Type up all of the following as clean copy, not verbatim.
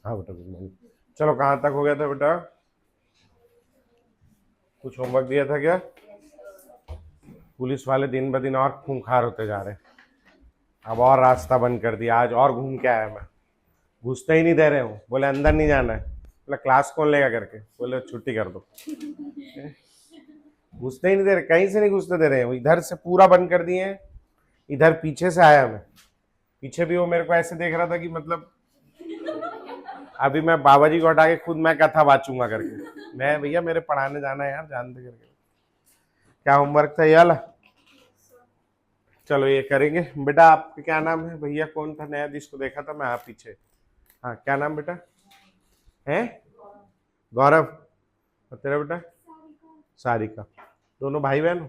हाँ बेटा good morning. चलो कहाँ तक हो गया था बेटा? कुछ होमवर्क दिया था क्या? पुलिस वाले दिन ब दिन और खूंखार होते जा रहे हैं। अब और रास्ता बंद कर दिया, आज और घूम के आया मैं। घुसते ही नहीं दे रहे हो, बोले अंदर नहीं जाना है। बोले क्लास कौन लेगा करके, बोले छुट्टी कर दो। घुसते ही नहीं दे रहे, कहीं से नहीं घुसते दे रहे हैं। इधर से पूरा बंद कर दिए हैं। इधर पीछे से आया मैं। पीछे भी वो मेरे को ऐसे देख रहा था कि मतलब अभी मैं बाबा जी को हटा के खुद मैं कथा वाचूंगा करके। मैं भैया मेरे पढ़ाने जाना है यार, जानते करके। क्या होमवर्क था ये वाला? चलो ये करेंगे। बेटा आपका क्या नाम है? भैया कौन था नया जिसको देखा था मैं आप पीछे? हाँ क्या नाम बेटा है? गौरव। और तेरा बेटा? सारिका। दोनों भाई बहन हो?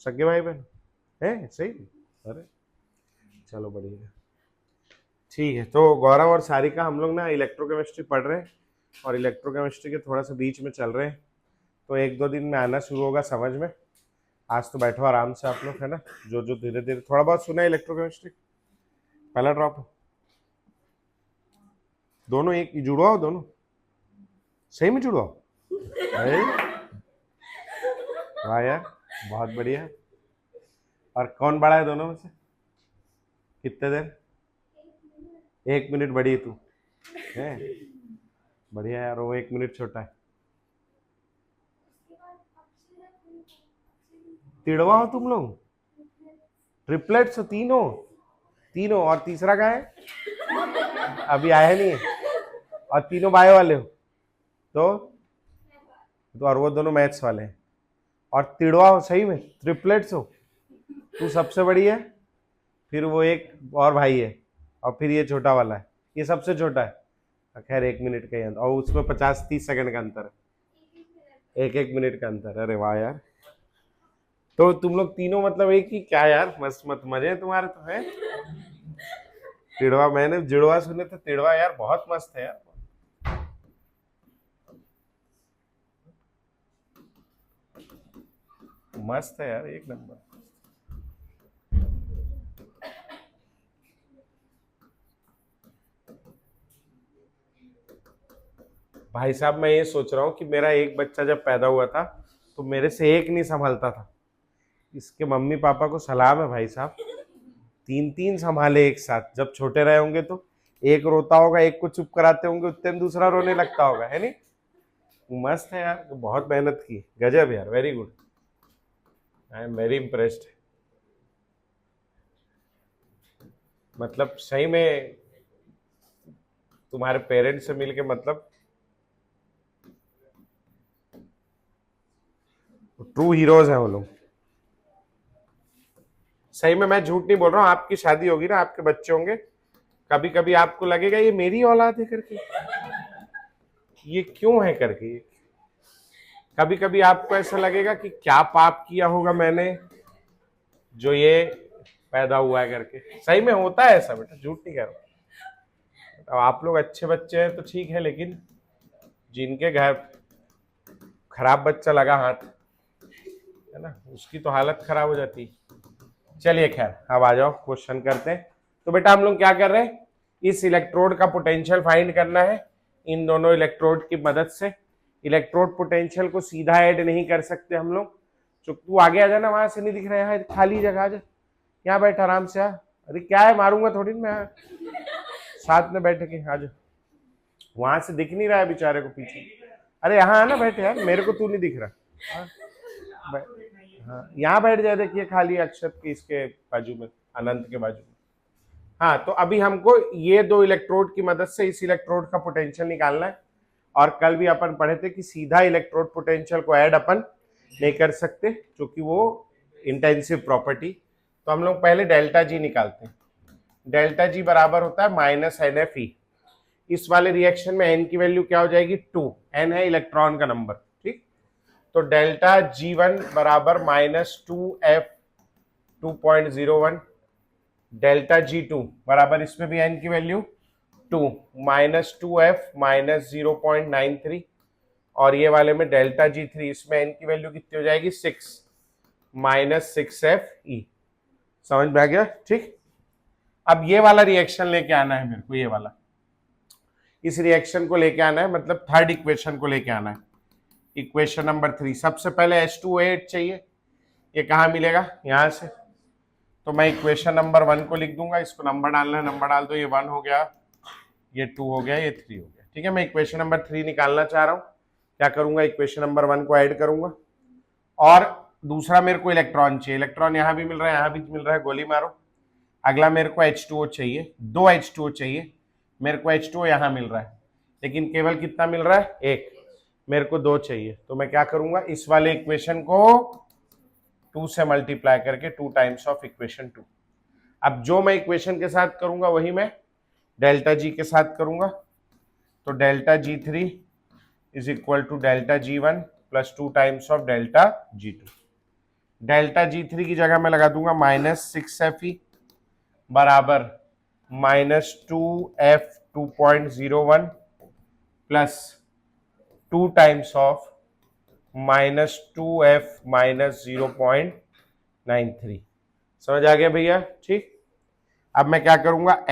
सगे भाई बहन है? सही। अरे चलो बढ़िया है। ठीक है, तो गौरव और सारिका हम लोग ना इलेक्ट्रोकेमिस्ट्री पढ़ रहे हैं और इलेक्ट्रोकेमिस्ट्री के थोड़ा सा बीच में चल रहे हैं। तो एक दो दिन में आना शुरू होगा समझ में। आज तो बैठो आराम से आप लोग, है ना। जो जो धीरे धीरे थोड़ा बहुत सुना है इलेक्ट्रोकेमिस्ट्री। पहला ड्रॉप हो दोनों, एक जुड़वा हो दोनों? सही में जुड़वा हो? अरे, वाह यार, बहुत बढ़िया। और कौन बड़ा है दोनों में से? कितने देर? 1 मिनट बड़ी है तू है? बढ़िया यार, वो 1 मिनट छोटा है। तिड़वा हो तुम लोग? ट्रिपलेट्स हो तीनों? तीनों? और तीसरा कहाँ है? अभी आया नहीं है। और तीनों बायो वाले हो? तो और वो दोनों मैथ्स वाले हैं। और तिड़वा हो सही में, ट्रिपलेट्स हो। तू सबसे बड़ी है, फिर वो एक और भाई है, और फिर ये छोटा वाला है। ये सबसे छोटा है। खैर 1 मिनट का ही अंतर, और उसमें 50-30 सेकंड का अंतर है। एक एक मिनट का अंतर। अरे वाह यार, तो तुम लोग तीनों मतलब एक ही क्या यार, मस्त मत मजे हैं तुम्हारे तो है। तिड़वा मैंने जुड़वा सुने थे, तिड़वा यार बहुत मस्त है यार। मस्त है यार, एक नंबर। भाई साहब मैं ये सोच रहा हूँ कि मेरा एक बच्चा जब पैदा हुआ था तो मेरे से एक नहीं संभालता था। इसके मम्मी पापा को सलाम है भाई साहब, 3-3 संभाले एक साथ। जब छोटे रहे होंगे तो एक रोता होगा, एक को चुप कराते होंगे, उतने में दूसरा रोने लगता होगा, है नहीं? मस्त है यार, बहुत मेहनत की, गजब यार, very good. I am very impressed. मतलब सही में तुम्हारे पेरेंट्स से मिलके मतलब ट्रू हीरोज हैं वो लोग। सही में मैं झूठ नहीं बोल रहा हूँ। आपकी शादी होगी ना, आपके बच्चे होंगे, कभी कभी आपको लगेगा ये मेरी औलाद है करके, ये क्यों है करके। कभी कभी आपको ऐसा लगेगा कि क्या पाप किया होगा मैंने जो ये पैदा हुआ है करके। सही में होता है ऐसा बेटा, झूठ नहीं कह रहा। अब आप लोग अच्छे बच्चे हैं तो ठीक है, लेकिन जिनके घर खराब बच्चा लगा हाथ, है ना, उसकी तो हालत खराब हो जाती। चलिए खैर, अब आ जाओ क्वेश्चन करते हैं। तो बेटा हम लोग क्या कर रहे हैं, इस इलेक्ट्रोड का पोटेंशियल फाइंड करना है इन दोनों इलेक्ट्रोड की मदद से। इलेक्ट्रोड पोटेंशियल को सीधा ऐड नहीं कर सकते हम लोग। तो तू आगे आ जाना, वहां से नहीं दिख रहा है, खाली जगह आ जा, यहाँ बैठ आराम से आ। अरे क्या है, मारूंगा थोड़ी मैं, साथ में बैठ के आ जा। वहां से दिख नहीं रहा है बेचारे को पीछे। अरे यहाँ आना, बैठे यार, मेरे को तू नहीं दिख रहा। हाँ, हाँ यहाँ बैठ जाए, देखिए खाली अक्षत के इसके बाजू में, अनंत के बाजू में। हाँ, तो अभी हमको ये दो इलेक्ट्रोड की मदद से इस इलेक्ट्रोड का पोटेंशियल निकालना है। और कल भी अपन पढ़े थे कि सीधा इलेक्ट्रोड पोटेंशियल को ऐड अपन नहीं कर सकते, क्योंकि वो इंटेंसिव प्रॉपर्टी। तो हम लोग पहले डेल्टा जी निकालते हैं। डेल्टा जी बराबर होता है -NFe। इस वाले रिएक्शन में n की वैल्यू क्या हो जाएगी? 2। n है इलेक्ट्रॉन का नंबर, ठीक। तो डेल्टा G1 बराबर -2f 2.01। डेल्टा G2 बराबर, इसमें भी n की वैल्यू 2, -2f -0.93। और ये वाले में डेल्टा G3, इसमें n की वैल्यू कितनी हो जाएगी? 6, -6fe। समझ में आ गया? ठीक। अब ये वाला रिएक्शन लेके आना है मेरे को, ये वाला। इस रिएक्शन को लेके आना है, मतलब थर्ड इक्वेशन को लेके आना है। इक्वेशन नंबर 3, सबसे पहले H2O8 चाहिए। ये कहाँ मिलेगा? यहाँ से। तो मैं इक्वेशन नंबर 1 को लिख दूंगा, इसको नंबर डालना है, नंबर डाल दो। ये 1 हो गया, ये 2 हो गया, ये 3 हो गया। ठीक है, मैं इक्वेशन नंबर 3 निकालना चाह रहा हूँ। क्या करूंगा? इक्वेशन नंबर 1 को ऐड करूंगा, और दूसरा मेरे को इलेक्ट्रॉन चाहिए। इलेक्ट्रॉन यहाँ भी मिल रहा है, यहाँ भी मिल रहा है, गोली मारो। अगला मेरे को H2O चाहिए, 2 H2O चाहिए। मेरे को H2O यहाँ मिल रहा है, लेकिन केवल कितना मिल रहा है? 1। मेरे को 2 चाहिए। तो मैं क्या करूंगा? इस वाले इक्वेशन को 2 से मल्टीप्लाई करके 2 टाइम्स ऑफ इक्वेशन 2। अब जो मैं इक्वेशन के साथ करूंगा वही मैं डेल्टा जी के साथ करूंगा। तो delta G3 is equal to delta G1 plus 2 times of delta G2। Delta G3 की जगह मैं लगा दूंगा -6Fe बराबर -2F 2.01 plus 2 times of -2F -0.93। समझ आ गया भैया? ठीक। अब मैं क्या करूंगा?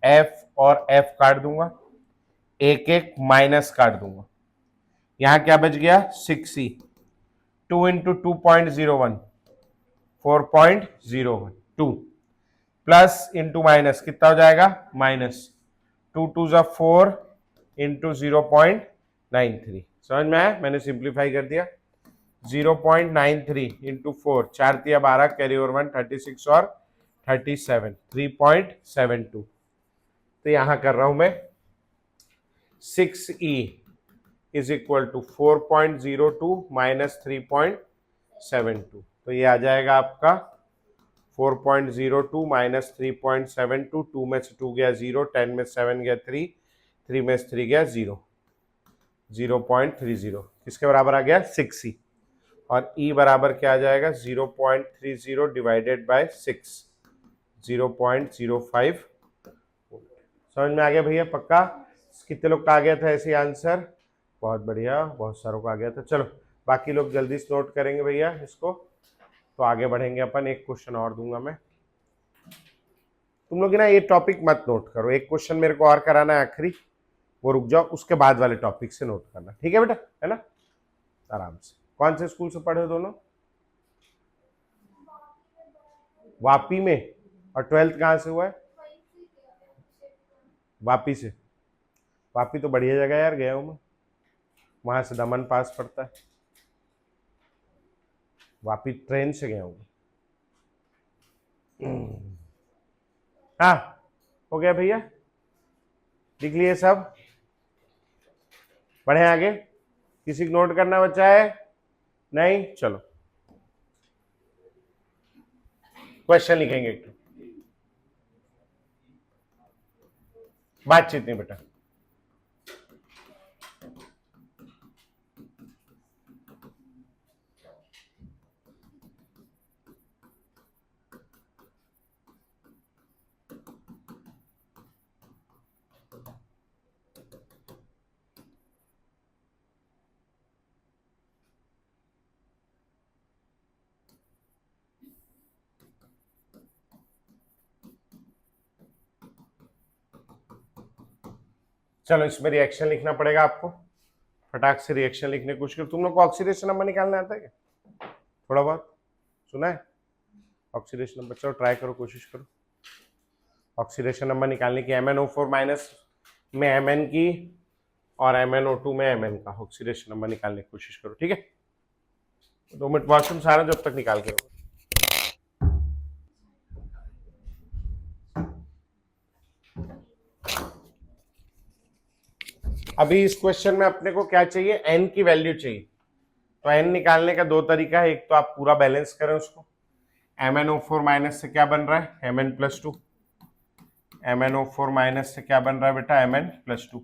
F और F काट दूंगा, एक एक माइनस काट दूंगा। यहां क्या बच गया? 6E। 2 into 2.01 4.01 2 plus into minus कितना हो जाएगा? माइनस 2 2 जा 4 इंटू 0.93। समझ में आया? मैंने सिंप्लीफाई कर दिया। 0.93 इंटू 4, 4 तिया 12, कैरी ओवर 1 36 और 37 3.72। तो यहां कर रहा हूं मैं 6E is equal to 4.02 minus 3.72। तो ये आ जाएगा आपका 4.02 माइनस 3.72। 2 में से 2 गया 0, 10 में 7 गया 3, 3 में से 3 गया 0, 0.30। किसके बराबर आ गया? 6E। और E बराबर क्या आ जाएगा? 0.30 डिवाइडेड बाय 6, 0.05। समझ में आ गया भैया? पक्का? कितने लोग का आ गया था ऐसे आंसर? बहुत बढ़िया, बहुत सारों का आ गया था। चलो बाकी लोग जल्दी से नोट करेंगे भैया इसको, तो आगे बढ़ेंगे अपन। एक क्वेश्चन और दूंगा मैं। तुम लोग ना ये टॉपिक मत नोट करो, एक क्वेश्चन मेरे को और कराना है आखिरी, वो रुक जाओ, उसके बाद वाले टॉपिक से नोट करना। ठीक है बेटा? है ना? आराम से। कौन से स्कूल से पढ़े हो दोनों? वापी में। और 12th कहाँ से हुआ है? वापी से। वापी तो बढ़िया जगह है यार, गया हूँ मैं, वहां से दमन पास पड़ता है। वापी ट्रेन से गया हूँ। हाँ हो गया भैया? लिख लिए सब? बढ़े आगे? किसी को नोट करना बचा है? नहीं? चलो क्वेश्चन लिखेंगे एक। बातचीत नहीं बेटा। चलो इसमें रिएक्शन लिखना पड़ेगा आपको, फटाक से रिएक्शन लिखने की कोशिश करो। तुम लोग को ऑक्सीडेशन नंबर निकालना आता है क्या? थोड़ा बहुत सुना है ऑक्सीडेशन नंबर? चलो ट्राई करो, कोशिश करो ऑक्सीडेशन नंबर निकालने की। MnO4 माइनस में Mn की और MnO2 में Mn का ऑक्सीडेशन नंबर निकालने की कोशिश करो। ठीक है? 2 मिनट वॉशरूम सारा जब तक निकाल के। अभी इस क्वेश्चन में अपने को क्या चाहिए? n की वैल्यू चाहिए। तो n निकालने का 2 तरीका है। एक तो आप पूरा बैलेंस करें उसको। MnO4 माइनस से क्या बन रहा है? Mn plus 2। MnO4 माइनस से क्या बन रहा है बेटा? Mn plus 2।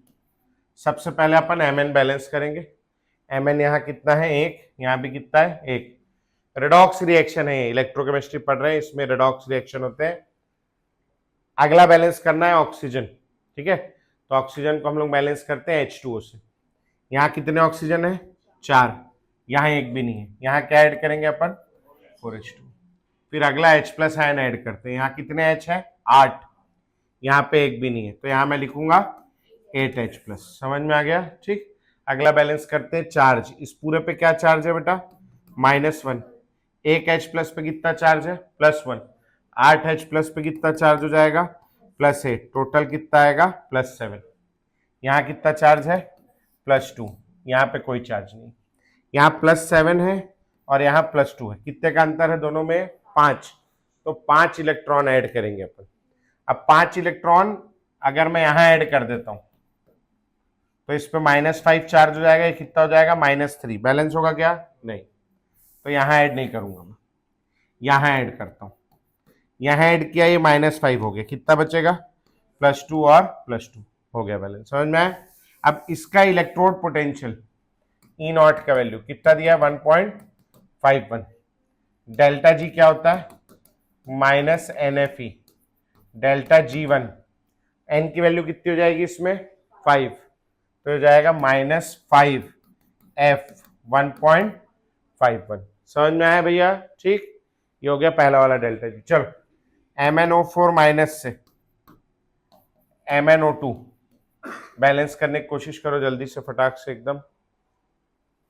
सबसे पहले अपन Mn बैलेंस करेंगे। Mn यहाँ कितना है? 1। यहाँ भी कितना है? 1। रेडॉक्स रिएक्शन है, इलेक्ट्रोकेमिस्ट्री पढ़ रहे हैं, इसमें रेडॉक्स रिएक्शन होते हैं। अगला बैलेंस करना है ऑक्सीजन। ठीक है? तो ऑक्सीजन को हम लोग बैलेंस करते हैं H2O से। यहाँ कितने ऑक्सीजन है? 4। यहाँ एक भी नहीं है। यहाँ क्या ऐड करेंगे अपन? 4H2। फिर अगला H प्लस आयन ऐड करते हैं। यहाँ कितने H है? 8। यहाँ पे एक भी नहीं है, तो यहाँ मैं लिखूंगा 8H+। समझ में आ गया? ठीक। अगला बैलेंस करते हैं चार्ज। इस पूरे पे क्या चार्ज है बेटा? -1। एक H+ पे कितना चार्ज है? +1। 8H+ पे कितना चार्ज हो जाएगा? +8। टोटल कितना आएगा? +7। यहाँ कितना चार्ज है? +2। यहाँ पे कोई चार्ज नहीं। यहाँ +7 है और यहाँ +2 है। कितने का अंतर है दोनों में? 5। तो 5 इलेक्ट्रॉन ऐड करेंगे अपन। अब 5 इलेक्ट्रॉन अगर मैं यहाँ ऐड कर देता हूं तो इस पे -5 चार्ज हो जाएगा। ये कितना हो जाएगा? -3। बैलेंस होगा क्या? नहीं। तो यहाँ ऐड नहीं करूंगा मैं, यहाँ ऐड करता हूं। यहाँ ऐड किया, ये -5 हो गया। कितना बचेगा? +2 और +2 हो गया बैलेंस। समझ में आया? अब इसका इलेक्ट्रोड पोटेंशियल ई नॉट का वैल्यू कितना दिया? 1.51। डेल्टा जी क्या होता है? -NFE। डेल्टा G1 एन की वैल्यू कितनी हो जाएगी इसमें? 5। तो हो जाएगा -5F 1.51। समझ में आया भैया? ठीक। ये हो गया पहला वाला डेल्टा जी। चलो MnO4 माइनस से MnO2 बैलेंस करने की कोशिश करो जल्दी से, फटाक से एकदम।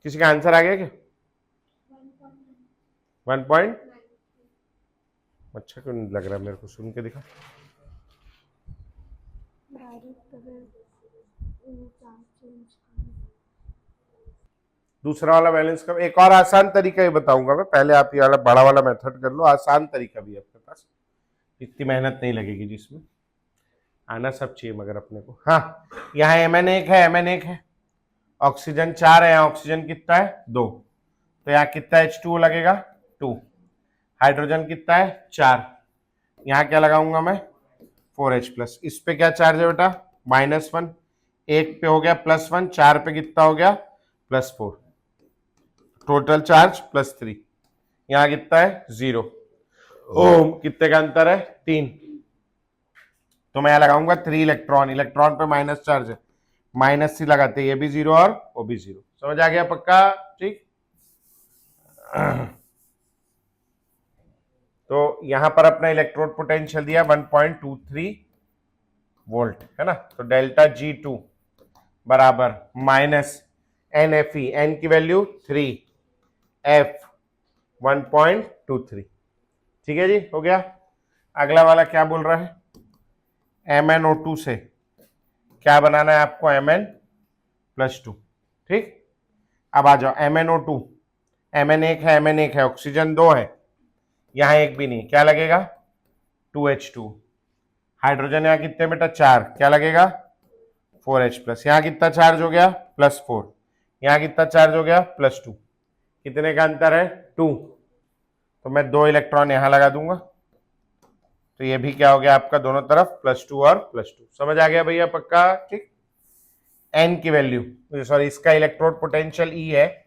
किसी का आंसर आ गया क्या? 1 पॉइंट। अच्छा क्यों नहीं लग रहा मेरे को? सुन के दिखा। दूसरा वाला बैलेंस करो। एक और आसान तरीका ही बताऊंगा मैं, पहले आप ये वाला बड़ा वाला मेथड कर लो। आसान तरीका भी है अपने पास, इतनी मेहनत नहीं लगेगी, जिसमें आना सब चाहिए मगर अपने को। हाँ, यहाँ Mn1 है, Mn1 है, ऑक्सीजन 4 है, यहाँ ऑक्सीजन कितना है? 2। तो यहाँ कितना H2O लगेगा? 2। हाइड्रोजन कितना है? 4। यहाँ क्या लगाऊंगा मैं? 4H+। इस पे क्या चार्ज है बेटा? -1। एक पे हो गया +1, 4 पे कितना हो गया? +4। Total charge +3। यहाँ कितना है? 0 ओम। कितने का अंतर है? 3। तो मैं यहाँ लगाऊंगा 3 इलेक्ट्रॉन। इलेक्ट्रॉन पे माइनस चार्ज है, -C लगाते, ये भी 0 और वो भी 0। समझ आ गया? पक्का? ठीक। तो यहां पर अपना इलेक्ट्रोड पोटेंशियल दिया 1.23 वोल्ट, है ना? तो डेल्टा G2 बराबर -NFE, एन की वैल्यू 3, F 1.23। ठीक है जी, हो गया। अगला वाला क्या बोल रहा है? MnO2 से क्या बनाना है आपको? Mn+2। ठीक। अब आ जाओ MnO2। Mn1 है, Mn1 है, ऑक्सीजन 2 है, यहां एक भी नहीं, क्या लगेगा? 2H2। हाइड्रोजन यहाँ कितने बेटा? 4, क्या लगेगा? 4H+। यहाँ कितना चार्ज हो गया? +4। यहाँ कितना चार्ज हो गया? +2। कितने का अंतर है? 2। तो मैं 2 इलेक्ट्रॉन यहां लगा दूंगा, तो ये भी क्या हो गया आपका? दोनों तरफ +2 और +2। समझ आ गया भैया? पक्का? ठीक। एन की वैल्यू, सॉरी, इसका इलेक्ट्रोड पोटेंशियल ई है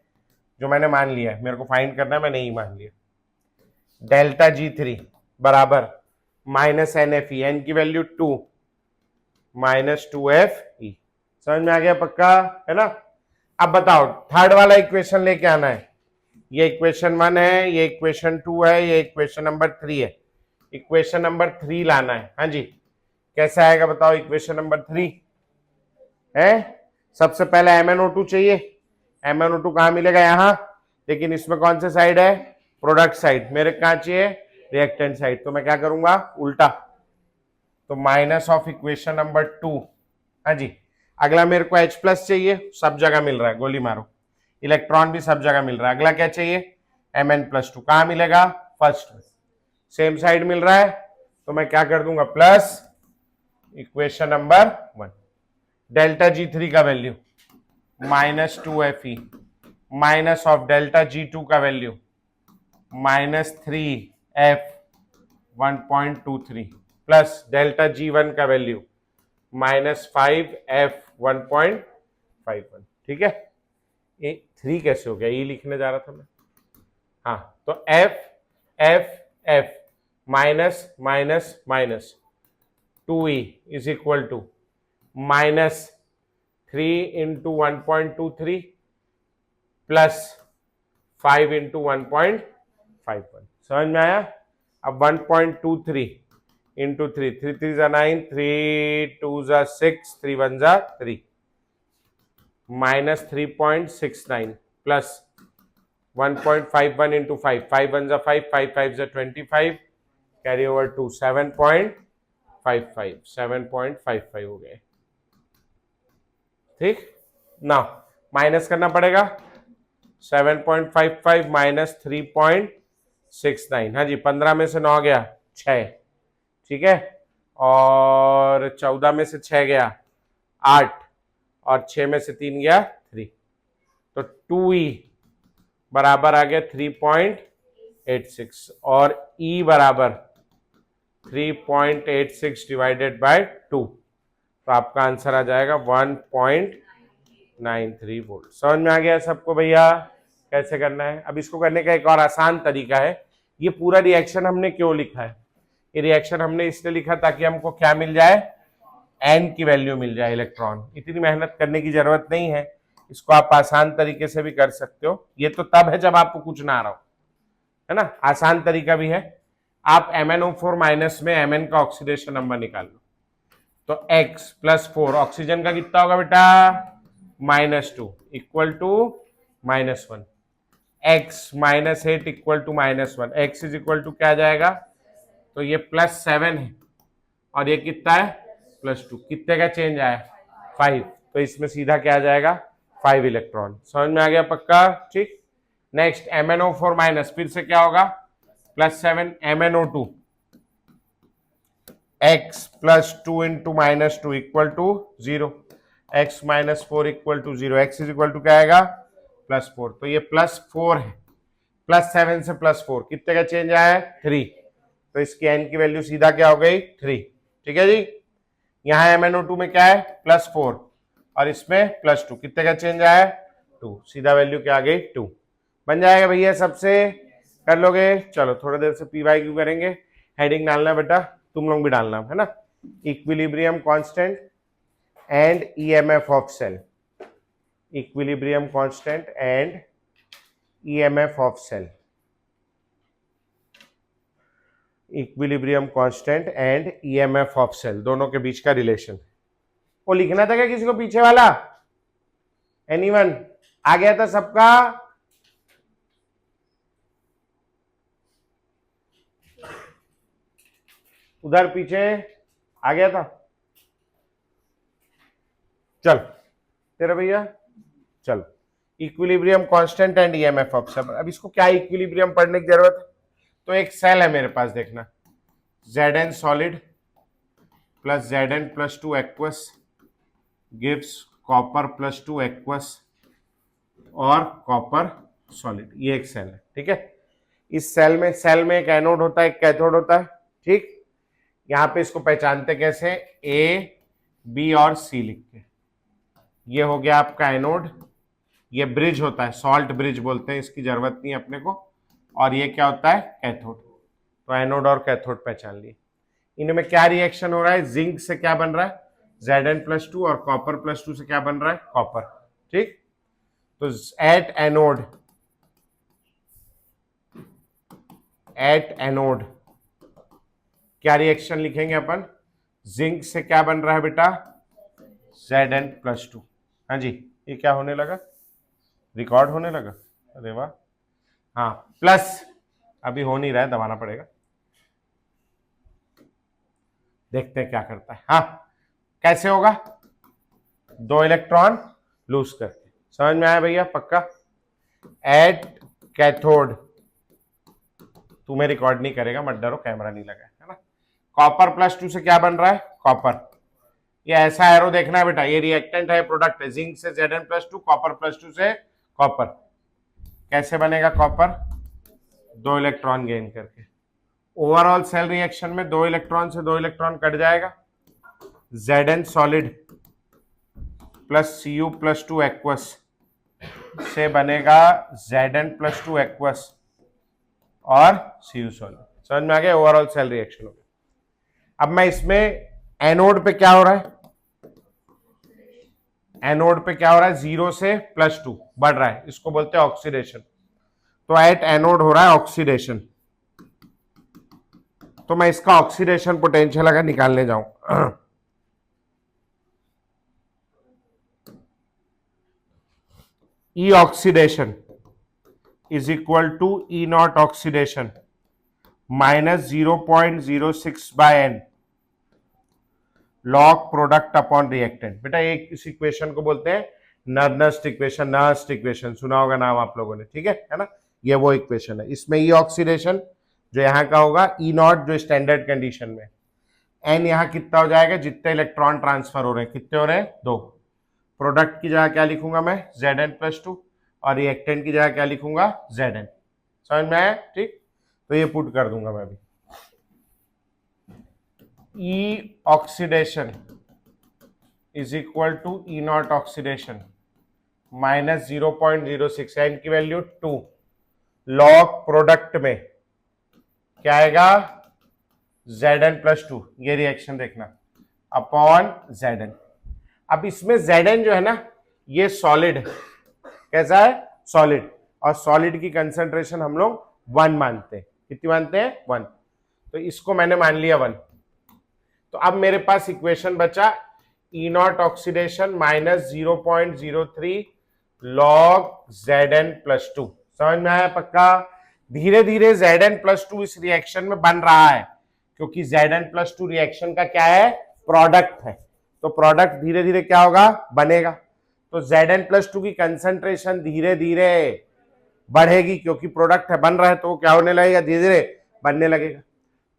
जो मैंने मान लिया है, मेरे को फाइंड करना है, मैंने ई मान लिया। डेल्टा G3 बराबर -NFE, एन की वैल्यू 2, -2FE। समझ में आ गया? पक्का? है ना? अब बताओ, थर्ड वाला इक्वेशन लेके आना है। ये इक्वेशन 1 है, ये इक्वेशन 2 है, ये इक्वेशन नंबर 3 है। इक्वेशन नंबर 3 लाना है। हाँ जी, कैसे आएगा बताओ? इक्वेशन नंबर 3 है, सबसे पहले MnO2 चाहिए। MnO2 कहां मिलेगा? यहां। लेकिन इसमें कौन से साइड है? Product side. मेरे कहां चाहिए? Reactant side. तो मैं क्या करूंगा? उल्टा। तो माइनस ऑफ इक्वेशन नंबर 2। हाँ जी। अगला मेरे को H+ चाहिए, सब जगह मिल रहा है, गोली मारो। इलेक्ट्रॉन भी सब जगह मिल रहा है। अगला क्या चाहिए? Mn+2। कहां मिलेगा? फर्स्ट में, सेम साइड मिल रहा है, तो मैं क्या कर दूंगा? Plus equation number 1। Delta G3 का value -2FE, minus of delta G2 का value -3F 1.23 plus delta G1 का वैल्यू -5F 1.51। ठीक है? ये 3 कैसे हो गया? ये लिखने जा रहा था मैं। हाँ, तो F minus 2E is equal to -3 into 1.23 plus 5 into 1.51। समझ में आया? अब 1.23 इंटू 3, 3 3 जा 9, 3 2 जा 6, 3 1 जा 3, माइनस 3.69 प्लस 1.51 इंटू 5, 5 1 जा 5, 5 5 जा 25, कैरी ओवर टू 7.55, 7.55 हो गए। ठीक ना, माइनस करना पड़ेगा 7.55 माइनस 3.69, हाँ जी 15 में से 9 गया 6, ठीक है, और 14 में से 6 गया 8, और 6 में से 3 गया 3, तो 2e बराबर आ गया 3.86 और e बराबर 3.86 डिवाइडेड बाय 2, तो आपका आंसर आ जाएगा 1.93 वोल्ट। समझ में आ गया सबको भैया कैसे करना है? अब इसको करने का एक और आसान तरीका है। ये पूरा रिएक्शन हमने क्यों लिखा है? ये रिएक्शन हमने इसलिए लिखा ताकि हमको क्या मिल जाए, n की वैल्यू मिल जाए इलेक्ट्रॉन। इतनी मेहनत करने की जरूरत नहीं है, इसको आप आसान तरीके से भी कर सकते हो। ये तो तब है जब आपको कुछ ना आ रहा हो, है ना। आसान तरीका भी है, आप MnO4 माइनस में Mn का ऑक्सीडेशन नंबर निकाल लो, तो X प्लस 4 ऑक्सीजन का कितना होगा बेटा, -2 equal to -1, X -8 equal to -1, X is equal to क्या आ जाएगा, तो ये +7 है और ये कितना है +2, कितने का चेंज आया 5, तो इसमें सीधा क्या आ जाएगा 5 इलेक्ट्रॉन। समझ में आ गया पक्का? ठीक। नेक्स्ट MnO4 माइनस, फिर से क्या होगा +7 MnO2, X +2 into -2 equal to 0, X -4 equal to 0, X is equal to क्या आएगा +4, तो ये +4 है, +7 से +4 कितने का चेंज आया है 3, तो इसकी n की वैल्यू सीधा क्या हो गई 3, ठीक है जी। यहाँ MnO2 में क्या है +4 और इसमें +2, कितने का चेंज आया है 2, सीधा वैल्यू क्या आ गई 2, बन जाएगा भैया। सबसे कर लोगे? चलो थोड़ी देर से PYQ करेंगे, हेडिंग डालना बेटा, तुम लोग भी डालना है ना, equilibrium constant and EMF of cell, equilibrium constant and EMF of cell, equilibrium constant and EMF of cell, दोनों के बीच का रिलेशन। वो लिखना था क्या किसी को पीछे वाला? एनीवन? आ गया था सबका? उधर पीछे आ गया था? चल तेरा भैया, चलो equilibrium constant and EMF of cell. अब इसको क्या इक्विलिब्रियम पढ़ने की जरूरत है? तो एक सेल है मेरे पास, देखना, Zn solid plus Zn +2 aqueous gives copper +2 aqueous और कॉपर सॉलिड, ये एक सेल है, ठीक है। इस सेल में एक एनोड होता है, एक कैथोड होता है, ठीक। यहां पे इसको पहचानते कैसे, A, B और C लिख के। ये हो गया आपका एनोड, ये ब्रिज होता है, सॉल्ट ब्रिज बोलते हैं, इसकी जरूरत नहीं है अपने को, और ये क्या होता है कैथोड। तो एनोड और कैथोड पहचान लिए। इनमें क्या रिएक्शन हो रहा है, जिंक से क्या बन रहा है Zn +2 और कॉपर +2 से क्या बन रहा है कॉपर, ठीक। तो एट एनोड क्या रिएक्शन लिखेंगे अपन, जिंक से क्या बन रहा है बेटा Zn +2, हाँ जी। ये क्या होने लगा, रिकॉर्ड होने लगा, अरे वाह, हाँ प्लस, अभी हो नहीं रहा है, दबाना पड़ेगा, देखते हैं क्या करता है। हाँ कैसे होगा, 2 इलेक्ट्रॉन लूज करके। समझ में आया भैया पक्का? एट कैथोड, तुम्हें रिकॉर्ड नहीं करेगा, मत डरो, कैमरा नहीं लगा है ना। कॉपर +2 से क्या बन रहा है कॉपर, ये ऐसा एरो देखना है बेटा, ये रिएक्टेंट है, प्रोडक्ट है, जिंक से Zn +2, कॉपर +2 से कॉपर। कैसे बनेगा कॉपर, 2 इलेक्ट्रॉन गेन करके। ओवरऑल सेल रिएक्शन में 2 इलेक्ट्रॉन से 2 इलेक्ट्रॉन कट जाएगा, Zn solid plus Cu +2 aqueous से बनेगा Zn +2 एक्वस और Cu सॉलिड। समझ में आ गया, ओवरऑल सेल रिएक्शन हो गया। अब मैं इसमें एनोड पे क्या हो रहा है, एनोड पे क्या हो रहा है, 0 से +2 बढ़ रहा है, इसको बोलते हैं ऑक्सीडेशन। तो एट एनोड हो रहा है ऑक्सीडेशन, तो मैं इसका ऑक्सीडेशन पोटेंशियल अगर निकालने जाऊं, E oxidation is equal to E naught oxidation minus 0.06 by N log product upon reactant. बेटा एक इस इक्वेशन को बोलते हैं नर्नस्ट इक्वेशन, नर्स्ट इक्वेशन सुना होगा नाम आप लोगों ने, ठीक है ना। ये वो इक्वेशन है, इसमें ई ऑक्सीडेशन जो यहां का होगा ई नॉट जो स्टैंडर्ड कंडीशन में, एन यहां कितना हो जाएगा, जितने इलेक्ट्रॉन ट्रांसफर हो रहे हैं, कितने हो रहे हैं, 2। प्रोडक्ट की जगह क्या लिखूंगा मैं, Zn+2, और रिएक्टेंट की जगह क्या लिखूंगा, Zn। समझ में आया, ठीक। तो ये पुट कर दूंगा मैं भी, E oxidation is equal to E naught oxidation minus 0.06, N की वैल्यू 2, लॉग प्रोडक्ट में क्या आएगा, Zn+2, ये रिएक्शन देखना, अपॉन Zn। अब इसमें Zn जो है ना, ये सॉलिड है, कैसा है, सॉलिड, और सॉलिड की कंसंट्रेशन हम लोग 1 मानते हैं। कितनी मानते हैं, 1। तो इसको मैंने मान लिया 1। तो अब मेरे पास इक्वेशन बचा E naught oxidation minus 0.03 log Zn+2। समझ में आया पक्का। धीरे धीरे Zn+2 इस रिएक्शन में बन रहा है, क्योंकि Zn+2 रिएक्शन का क्या है, प्रोडक्ट है। तो प्रोडक्ट धीरे धीरे क्या होगा, बनेगा। तो Zn+2 की कंसंट्रेशन धीरे धीरे बढ़ेगी, क्योंकि प्रोडक्ट है, बन रहा है, तो क्या होने लगेगा, धीरे धीरे बनने लगेगा।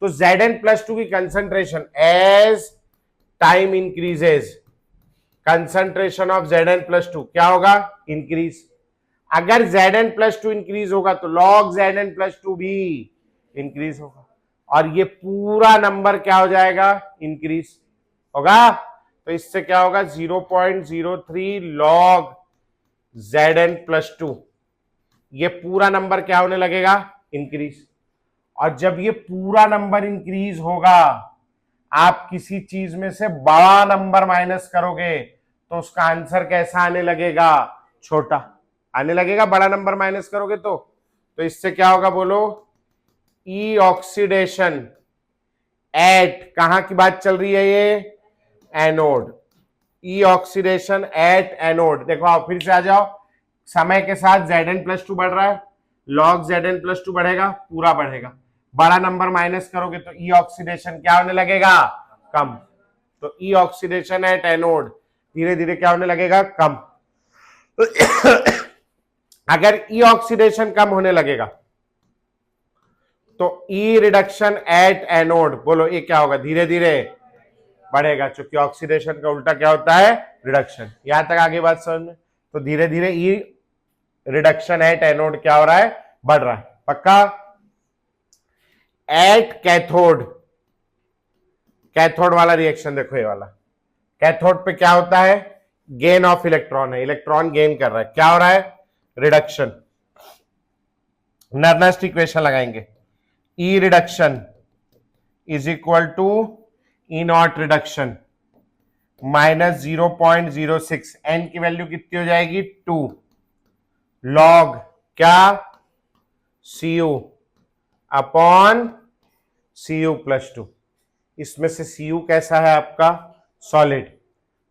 तो Zn+2 की concentration as time increases, concentration of Zn+2 क्या होगा, इंक्रीज। अगर Zn+2 इंक्रीज होगा तो log Zn+2 भी इंक्रीज होगा, और ये पूरा नंबर क्या हो जाएगा, इंक्रीज होगा। तो इससे क्या होगा, 0.03 log Zn+2, ये पूरा नंबर क्या होने लगेगा, इंक्रीज। और जब ये पूरा नंबर इंक्रीज होगा, आप किसी चीज में से बड़ा नंबर माइनस करोगे तो उसका आंसर कैसा आने लगेगा, छोटा आने लगेगा, बड़ा नंबर माइनस करोगे तो इससे क्या होगा, बोलो, ई ऑक्सीडेशन एट, कहां की बात चल रही है ये, anode, E oxidation at anode. देखो आप फिर से आ जाओ, समय के साथ Zn+2 बढ़ रहा है, log Zn+2 बढ़ेगा, पूरा बढ़ेगा, बड़ा नंबर माइनस करोगे तो ई ऑक्सीडेशन क्या होने लगेगा, कम। तो ई ऑक्सीडेशन एट एनोड धीरे धीरे क्या होने लगेगा, कम। अगर ई ऑक्सीडेशन कम होने लगेगा तो ई रिडक्शन एट एनोड, बोलो ये क्या होगा, धीरे धीरे बढ़ेगा, क्योंकि ऑक्सीडेशन का उल्टा क्या होता है, रिडक्शन। यहां तक आगे बात समझ में। तो धीरे धीरे ई रिडक्शन एट एनोड क्या हो रहा है, बढ़ रहा है, पक्का। एट कैथोड, कैथोड वाला रिएक्शन देखो, ये वाला कैथोड पे क्या होता है, गेन ऑफ इलेक्ट्रॉन है, इलेक्ट्रॉन गेन कर रहा है, क्या हो रहा है, रिडक्शन। नर्नस्ट इक्वेशन लगाएंगे, E reduction is equal to E naught reduction minus 0.06, N की वैल्यू कितनी हो जाएगी, 2, लॉग क्या, Cu अपॉन Cu+2। इसमें से Cu कैसा है आपका, सॉलिड,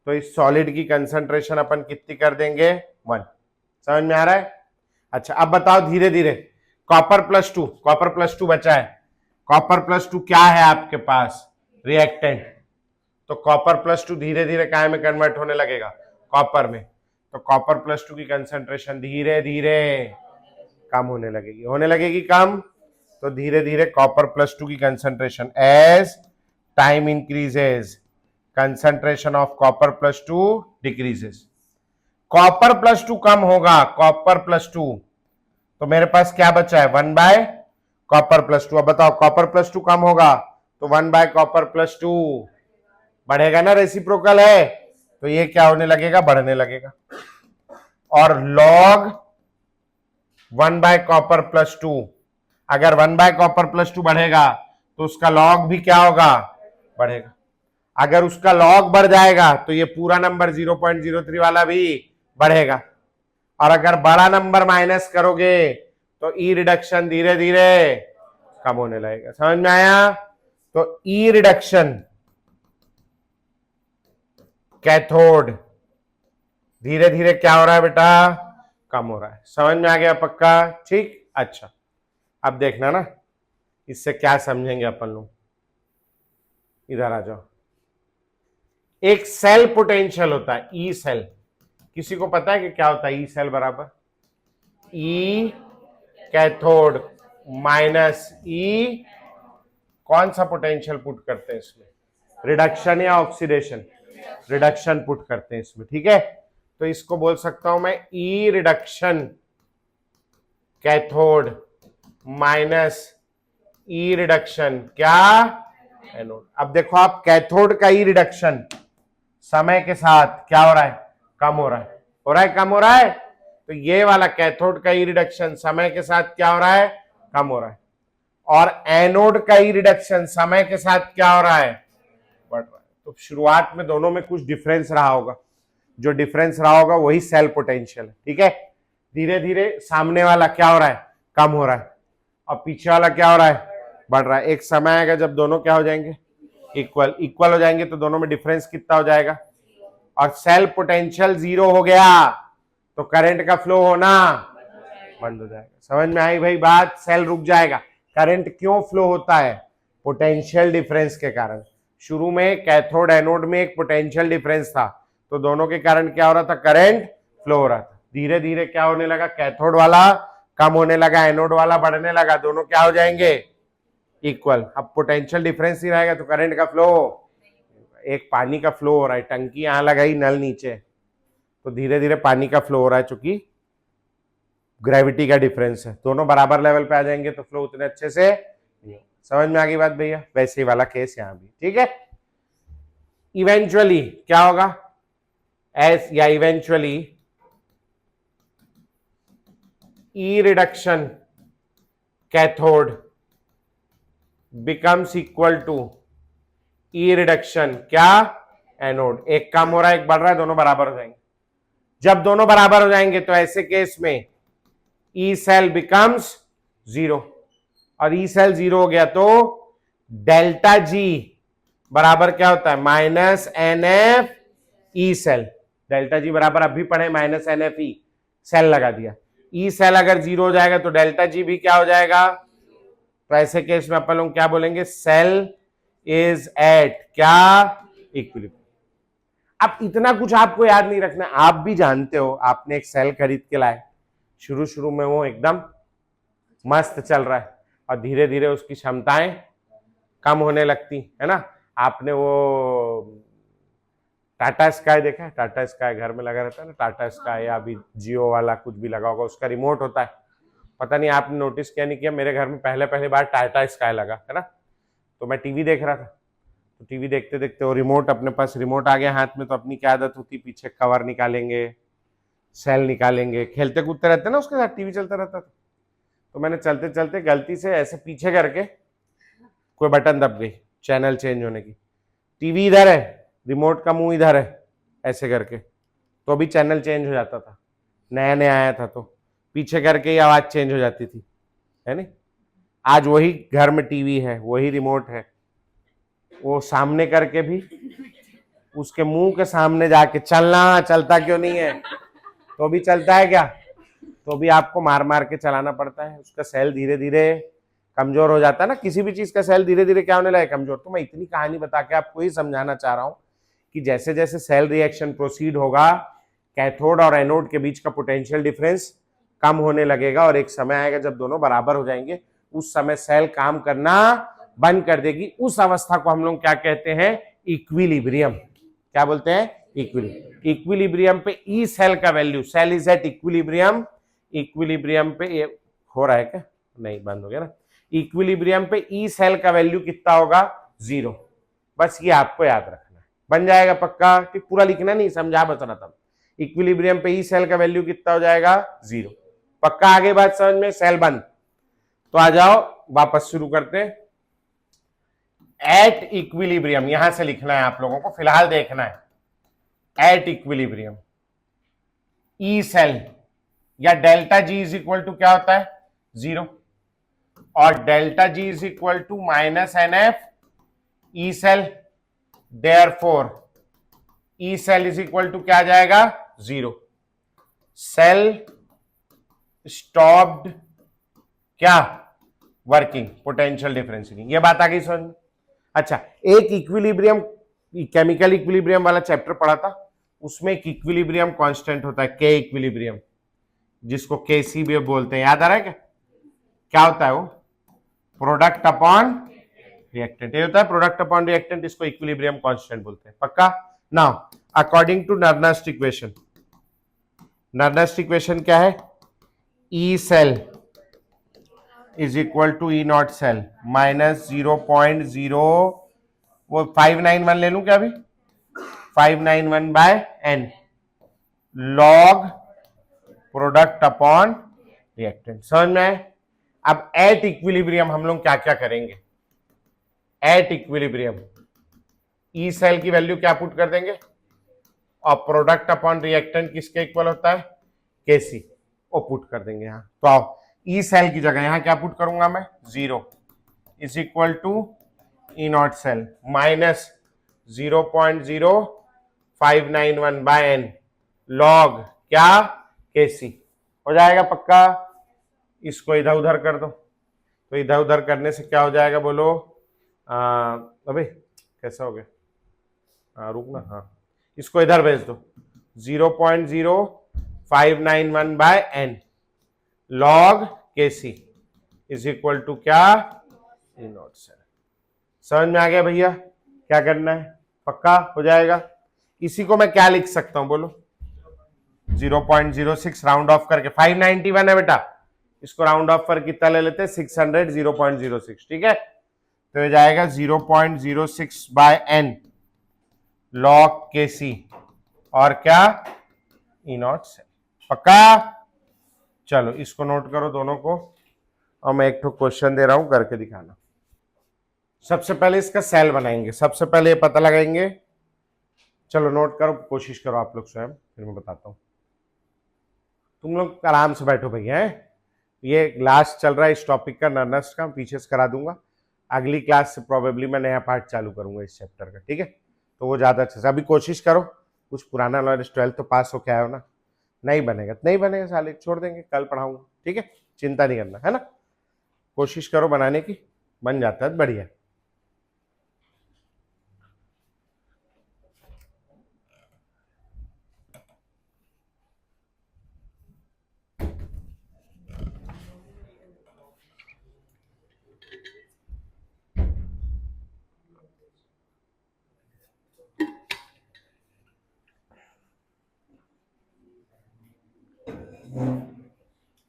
तो इस सॉलिड की कंसंट्रेशन अपन कितनी कर देंगे, 1। समझ में आ रहा है। अच्छा अब बताओ धीरे धीरे, कॉपर+2, कॉपर+2 बचा है, कॉपर+2 क्या है आपके पास, रिएक्टेंट। तो कॉपर+2 धीरे धीरे काय में कन्वर्ट होने लगेगा, कॉपर में। तो कॉपर+2 की कंसंट्रेशन धीरे धीरे कम होने लगेगी कम। तो धीरे धीरे कॉपर+2 की concentration as time increases, concentration of copper decreases. Copper कम होगा, कॉपर+2, तो मेरे पास क्या बचा है, 1/कॉपर+2। अब बताओ कॉपर+2 कम होगा तो 1/कॉपर+2 बढ़ेगा ना, रेसिप्रोकल है, तो ये क्या होने लगेगा, बढ़ने लगेगा। और log 1/कॉपर+2, अगर 1/कॉपर+2 बढ़ेगा तो उसका log भी क्या होगा, बढ़ेगा। अगर उसका log बढ़ जाएगा तो ये पूरा नंबर 0.03 वाला भी बढ़ेगा। और अगर बड़ा नंबर माइनस करोगे तो ई रिडक्शन धीरे धीरे कम होने लगेगा। समझ में आया। तो ई रिडक्शन कैथोड धीरे धीरे क्या हो रहा है बेटा, कम हो रहा है। समझ में आ गया पक्का? ठीक, अच्छा अब देखना ना इससे क्या समझेंगे अपन लोग। इधर आ जाओ। एक सेल पोटेंशियल होता है ई सेल, किसी को पता है कि क्या होता है ई सेल बराबर? ई कैथोड माइनस ई, कौन सा पोटेंशियल पुट करते हैं इसमें? रिडक्शन या ऑक्सीडेशन? रिडक्शन पुट करते हैं इसमें, ठीक है। तो इसको बोल सकता हूं मैं ई रिडक्शन कैथोड माइनस ई रिडक्शन क्या, एनोड। अब देखो आप, कैथोड का ई रिडक्शन समय के साथ क्या हो रहा है, कम हो रहा है, हो रहा है, कम हो रहा है। तो ये वाला कैथोड का ई रिडक्शन समय के साथ क्या हो रहा है, कम हो रहा है। और एनोड का ई रिडक्शन समय के साथ क्या हो रहा है, बढ़ रहा है। तो शुरुआत में दोनों में कुछ डिफरेंस रहा होगा, जो डिफरेंस रहा होगा वही सेल पोटेंशियल है, ठीक है। धीरे धीरे सामने वाला क्या हो रहा है, कम हो रहा है, और पीछे वाला क्या हो रहा है, बढ़ रहा है। एक समय आएगा जब दोनों क्या हो जाएंगे, इक्वल। इक्वल हो जाएंगे तो दोनों में डिफरेंस कितना हो जाएगा, और सेल पोटेंशियल 0 हो गया तो करंट का फ्लो होना बंद हो जाएगा। समझ में आई भाई बात? सेल रुक जाएगा। करंट क्यों फ्लो होता है? पोटेंशियल डिफरेंस के कारण। शुरू में कैथोड एनोड में एक पोटेंशियल डिफरेंस था, तो दोनों के कारण क्या हो रहा था, करंट फ्लो हो रहा था। धीरे धीरे क्या होने लगा, कैथोड वाला कम होने लगा, एनोड वाला बढ़ने लगा, दोनों क्या हो जाएंगे, इक्वल। अब पोटेंशियल डिफरेंस ही रहेगा तो करंट का फ्लो, एक पानी का फ्लो हो रहा है, टंकी यहां लगाई, नल नीचे, तो धीरे धीरे पानी का फ्लो हो रहा है, चूंकि ग्रेविटी का डिफरेंस है। दोनों बराबर लेवल पे आ जाएंगे तो फ्लो उतने अच्छे से नहीं होगा। समझ में आ गई बात भैया? वैसे ही वाला केस यहां भी, ठीक है। इवेंचुअली क्या होगा, एस या eventually E reduction cathode becomes equal to E reduction क्या, एनोड। एक कम हो रहा है, एक बढ़ रहा है, दोनों बराबर हो जाएंगे। जब दोनों बराबर हो जाएंगे तो ऐसे केस में ई सेल बिकम्स 0, और ई सेल 0 हो गया तो डेल्टा जी बराबर क्या होता है, minus n F E cell. Delta G बराबर अभी पढ़े minus n F E, cell लगा दिया। ई सेल अगर 0 हो जाएगा तो डेल्टा जी भी क्या हो जाएगा। तो ऐसे केस में अपन लोग क्या बोलेंगे, सेल इज एट क्या, इक्विलिब्रियम। अब इतना कुछ आपको याद नहीं रखना, आप भी जानते हो, आपने एक सेल खरीद के लाए, शुरू शुरू में वो एकदम मस्त चल रहा है, और धीरे धीरे उसकी क्षमताएं कम होने लगती है ना। आपने वो टाटा स्काई देखा है, टाटा स्काई घर में लगा रहता है ना, टाटा स्काई या अभी जियो वाला कुछ भी लगा होगा, उसका रिमोट होता है। पता नहीं आपने नोटिस किया नहीं किया, मेरे घर में पहले बार टाटा स्काई लगा है ना। तो मैं टीवी देख रहा था, तो टीवी देखते देखते वो रिमोट, अपने पास रिमोट आ गया हाथ में, तो अपनी क्या आदत होती, पीछे कवर निकालेंगे, सेल निकालेंगे, खेलते कूदते रहते ना, उसके साथ टीवी चलता रहता था। तो मैंने चलते चलते गलती से ऐसे पीछे करके कोई बटन दब गई चैनल चेंज होने की। टीवी इधर है, रिमोट का मुंह इधर है, ऐसे करके तो भी चैनल चेंज हो जाता था। नया नया आया था तो पीछे करके ही आवाज चेंज हो जाती थी, है नहीं। आज वही घर में टीवी है, वही रिमोट है, वो सामने करके भी उसके मुंह के सामने जाके चलना, चलता क्यों नहीं है, तो भी चलता है क्या, तो भी आपको मार मार के चलाना पड़ता है। उसका सेल धीरे धीरे कमजोर हो जाता है ना, किसी भी चीज का सेल धीरे धीरे क्या होने लगे, कमजोर। तो मैं इतनी कहानी बता के आपको ही समझाना चाह रहा हूं कि जैसे जैसे सेल रिएक्शन प्रोसीड होगा, कैथोड और एनोड के बीच का पोटेंशियल डिफरेंस कम होने लगेगा, और एक समय आएगा जब दोनों बराबर हो जाएंगे, उस समय सेल काम करना बंद कर देगी। उस अवस्था को हम लोग क्या कहते हैं, इक्विलिब्रियम। क्या बोलते हैं, इक्विलिब्रियम। इक्विलिब्रियम पे ई सेल का value, cell is at equilibrium, equilibrium पे ये हो रहा है क्या, नहीं बंद हो गया ना। इक्विलिब्रियम पे ई सेल का वैल्यू कितना होगा, 0। बस ये आपको याद रखना है, बन जाएगा पक्का, कि पूरा लिखना नहीं, समझा बता रहा था। इक्विलिब्रियम पे ई सेल का वैल्यू कितना हो जाएगा, 0। पक्का, आगे बात समझ में, सेल बंद। तो आ जाओ वापस शुरू करते हैं। एट इक्विलिब्रियम यहां से लिखना है आप लोगों को, फिलहाल देखना है। एट इक्विलिब्रियम ई सेल या delta G is equal to क्या होता है, 0, और delta G is equal to minus n F E cell, therefore E cell is equal to क्या आ जाएगा, 0। सेल स्टॉप्ड क्या, वर्किंग, पोटेंशियल डिफरेंस नहीं। ये बात आ गई समझ में। अच्छा, एक इक्विलिब्रियम, केमिकल इक्विलिब्रियम वाला चैप्टर पढ़ा था, उसमें एक इक्विलिब्रियम कांस्टेंट होता है, के इक्विलिब्रियम, जिसको केसी भी बोलते हैं, याद आ रहा है क्या? क्या होता है वो? प्रोडक्ट अपॉन रिएक्टेंट, ये होता है प्रोडक्ट अपॉन रिएक्टेंट, इसको इक्विलिब्रियम कांस्टेंट बोलते हैं। पक्का? Now according to Nernst equation, Nernst equation क्या है? E cell is equal to E naught cell minus 0.0, वो 591 ले लूं क्या अभी, 591 by N log product upon reactant. समझ में आए? अब एट इक्विलिब्रियम हम लोग क्या क्या करेंगे? एट इक्विलिब्रियम ई सेल की वैल्यू क्या पुट कर देंगे, और प्रोडक्ट अपॉन रिएक्टेंट किसके इक्वल होता है, केसी, वो पुट कर देंगे यहां। तो आओ, ई सेल की जगह यहां क्या पुट करूंगा मैं, 0 is equal to E naught cell minus 0.0591 by N log क्या, केसी। हो जाएगा पक्का? इसको इधर उधर कर दो, तो इधर उधर करने से क्या हो जाएगा बोलो, अबे कैसा हो गया, रुकना, हाँ इसको इधर भेज दो, 0.0591 by N log Kc is equal to क्या, ई नॉट सेल। समझ में आ गया भैया क्या करना है? पक्का हो जाएगा। इसी को मैं क्या लिख सकता हूं बोलो, 0.06 राउंड ऑफ करके, 591 है बेटा, इसको राउंड ऑफ कर कितना ले लेते हैं, 600, 0.06, ठीक है। तो ये जाएगा 0.06 बाय एन लॉग के सी, और क्या, ई नॉट सेल। पक्का? चलो इसको नोट करो दोनों को, और मैं एक तो क्वेश्चन दे रहा हूं, करके दिखाना। सबसे पहले इसका सेल बनाएंगे, सबसे पहले ये पता लगाएंगे, चलो नोट करो, कोशिश करो आप लोग स्वयं, फिर मैं बताता हूं। तुम लोग आराम से बैठो भैया, ये लास्ट चल रहा है इस टॉपिक का, नर्नेस्ट का, पीछे से करा दूंगा। अगली क्लास से प्रोबेबली मैं नया पार्ट चालू करूंगा इस चैप्टर का, ठीक है। तो वो ज्यादा अच्छे से, अभी कोशिश करो, कुछ पुराना नॉलेज 12th तो पास होके आए हो ना, नहीं बनेगा तो नहीं बनेगा साले, छोड़ देंगे, कल पढ़ाऊंगा, ठीक है, चिंता नहीं करना है ना, कोशिश करो बनाने की, बन जाता है बढ़िया।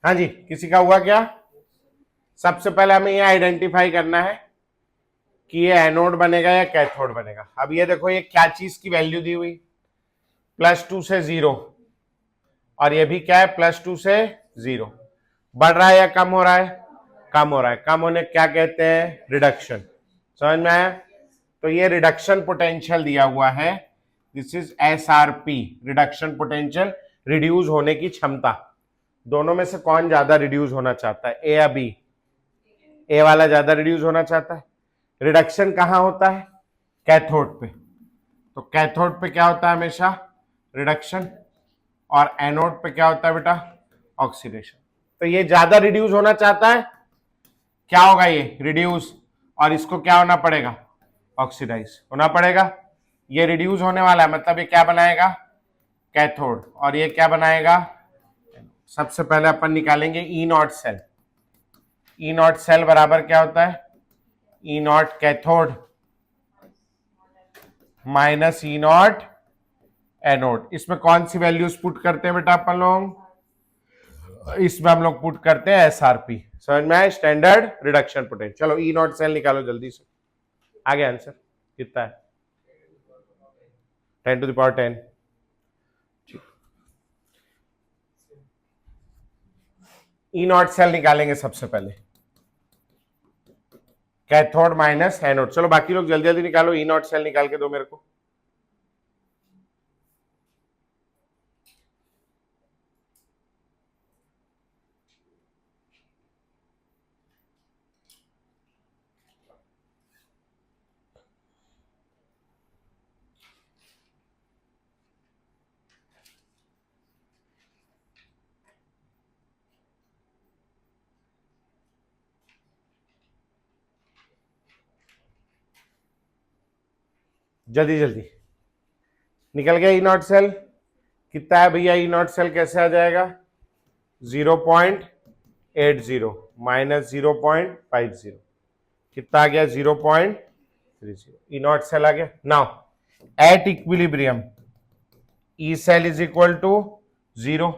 हाँ जी, किसी का हुआ क्या? सबसे पहले हमें यह आइडेंटिफाई करना है कि ये एनोड बनेगा या कैथोड बनेगा। अब ये देखो, ये क्या चीज की वैल्यू दी हुई, +2 से 0, और ये भी क्या है, +2 से 0। बढ़ रहा है या कम हो रहा है? कम हो रहा है। कम होने क्या कहते हैं, रिडक्शन। समझ में आया? तो ये रिडक्शन पोटेंशियल दिया हुआ है, this is SRP, reduction potential, reduce होने की क्षमता। दोनों में से कौन ज्यादा रिड्यूस होना चाहता है, ए या बी? ए वाला ज्यादा रिड्यूस होना चाहता है। रिडक्शन कहां होता है, कैथोड पे। तो कैथोड पे क्या होता है हमेशा, रिडक्शन, और एनोड पे क्या होता है बेटा, ऑक्सीडेशन। तो ये ज्यादा रिड्यूस होना चाहता है, क्या होगा, ये रिड्यूस, और इसको क्या होना पड़ेगा, ऑक्सीडाइज होना पड़ेगा। ये रिड्यूस होने वाला है, मतलब ये क्या बनाएगा, कैथोड, और ये क्या बनाएगा। सबसे पहले अपन निकालेंगे E naught cell. E naught cell बराबर क्या होता है, E naught cathode minus E naught anode. इसमें कौन सी वैल्यूज पुट करते हैं बेटा अपन लोग, इसमें हम लोग पुट करते हैं SRP। समझ में आए, स्टैंडर्ड रिडक्शन पोटेंशियल। चलो ई नॉट सेल निकालो जल्दी से, आ गया आंसर, कितना है, 10⁻10। ई नॉट सेल निकालेंगे सबसे पहले, कैथोड माइनस एनोड। चलो बाकी लोग जल्दी जल्दी निकालो, ई नॉट सेल निकाल के दो मेरे को। जल्दी जल्दी निकल गया ई नॉट सेल। कितना है भैया ई नॉट सेल, कैसे आ जाएगा? 0.80 माइनस 0.50, कितना आ गया? 0.30। ई नॉट सेल आ गया। Now at equilibrium E cell is equal to 0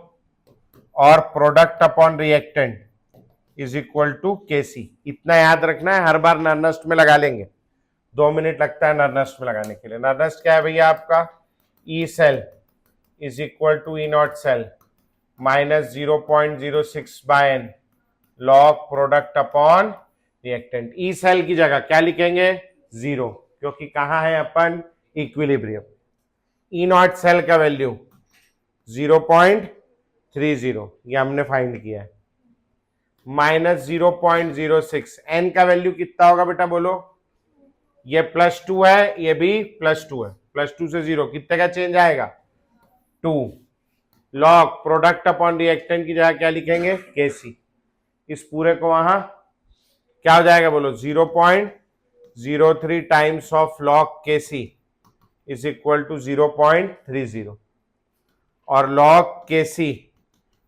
और product upon reactant is equal to KC. इतना याद रखना है, हर बार नरनस्ट में लगा लेंगे। 2 मिनट लगता है नरनस्ट में लगाने के लिए। नरनस्ट क्या है भैया आपका? E cell is equal to E naught cell minus 0.06 by N log product upon reactant. E cell की जगह क्या लिखेंगे? 0, क्योंकि कहां है अपन? इक्विलिब्रियम। ई नॉट सेल का वैल्यू 0.30, ये हमने फाइंड किया है, माइनस 0.06। एन का वैल्यू कितना होगा बेटा बोलो? ये +2 है, ये भी +2 है। +2 से 0 कितने का चेंज आएगा? 2 लॉग प्रोडक्ट अपॉन रिएक्टेंट की जगह क्या लिखेंगे? केसी। इस पूरे को वहां क्या हो जाएगा बोलो? 0.03 times of log Kc is equal to 0.30 और log kc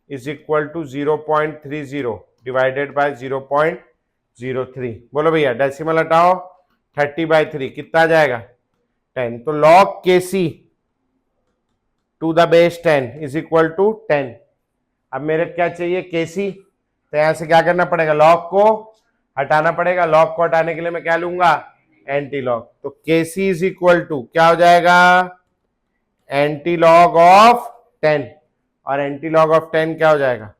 is equal to 0.30 divided by 0.03। बोलो भैया डेसिमल हटाओ, 30/3 कितना आ जाएगा? 10। तो log kc to the base 10 is equal to 10। अब मेरे क्या चाहिए? kc। तो यहां से क्या करना पड़ेगा? log को हटाना पड़ेगा। log को हटाने के लिए मैं क्या लूंगा? Anti log. तो kc इज इक्वल टू क्या हो जाएगा? Anti log of 10। और एंटी लॉग ऑफ 10 क्या हो जाएगा?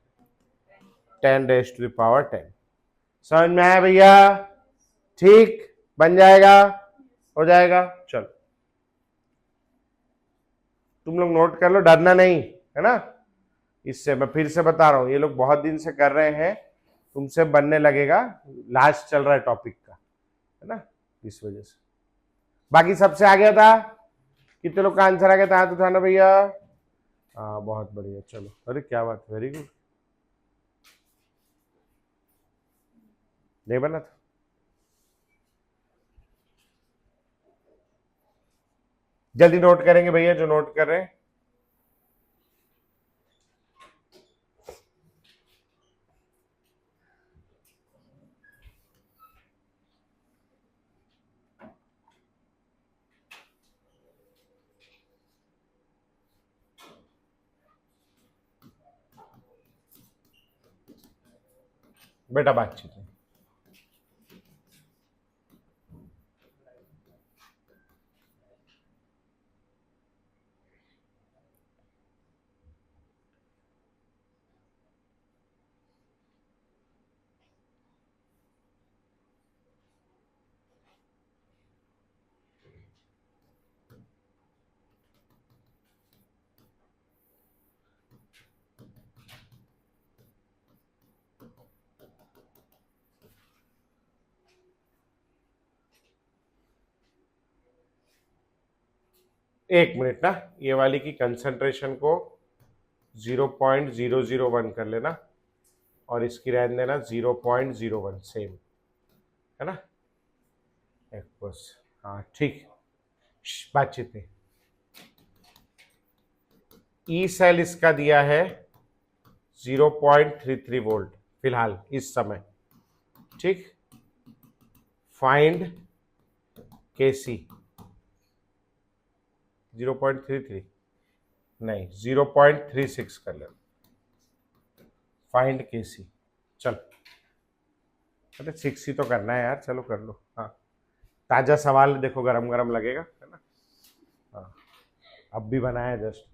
10⁻10। समझ में आया भैया? ठीक, बन जाएगा, हो जाएगा। चलो तुम लोग नोट कर लो, डरना नहीं है ना। इससे मैं फिर से बता रहा हूं, ये लोग बहुत दिन से कर रहे हैं, तुमसे बनने लगेगा। लास्ट चल रहा है टॉपिक का, है ना, इस वजह से। बाकी सबसे आ गया था? कितने लोग का आंसर आ गया था? हाथ उठाना भैया। हाँ बहुत बढ़िया, चलो। अरे क्या बात, वेरी गुड। नहीं बना था? जल्दी नोट करेंगे भैया जो नोट कर रहे हैं। बेटा बातचीत है। एक मिनट ना, ये वाली की कंसंट्रेशन को 0.001 कर लेना और इसकी रहने देना 0.01, सेम है ना। एक बस, हाँ ठीक। बातचीत में ई सेल इसका दिया है 0.33 वोल्ट फिलहाल इस समय, ठीक। फाइंड केसी 0.33 नहीं 0.36 कर ले। फाइंड केसी, चल। अरे 6 ही तो करना है यार, चलो कर लो। हाँ ताजा सवाल देखो, गरम गरम लगेगा, है ना। हाँ अब भी बनाया जस्ट,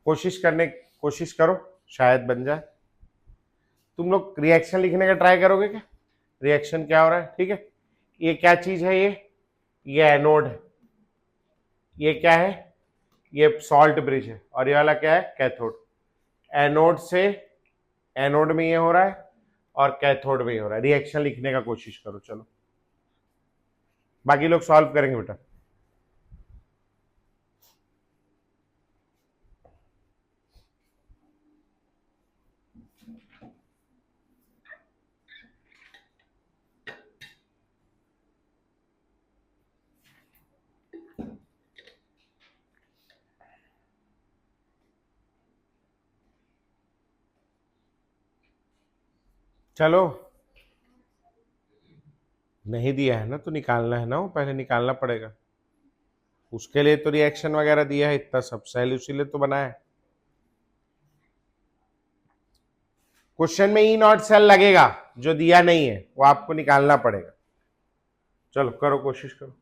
कोशिश करो, शायद बन जाए। तुम लोग रिएक्शन लिखने का ट्राई करोगे क्या? रिएक्शन क्या हो रहा है, ठीक है। ये क्या चीज है? ये एनोड है। ये क्या है? ये सॉल्ट ब्रिज है। और ये वाला क्या है? कैथोड। एनोड से एनोड में ये हो रहा है और कैथोड में ये हो रहा है। रिएक्शन लिखने का कोशिश करो, चलो। बाकी लोग सॉल्व करेंगे बेटा। चलो, नहीं दिया है ना तो निकालना है ना, वो पहले निकालना पड़ेगा, उसके लिए तो रिएक्शन वगैरह दिया है, इतना सब सेल उसी लिए तो बना है। क्वेश्चन में ई नॉट सेल लगेगा, जो दिया नहीं है वो आपको निकालना पड़ेगा। चलो करो, कोशिश करो।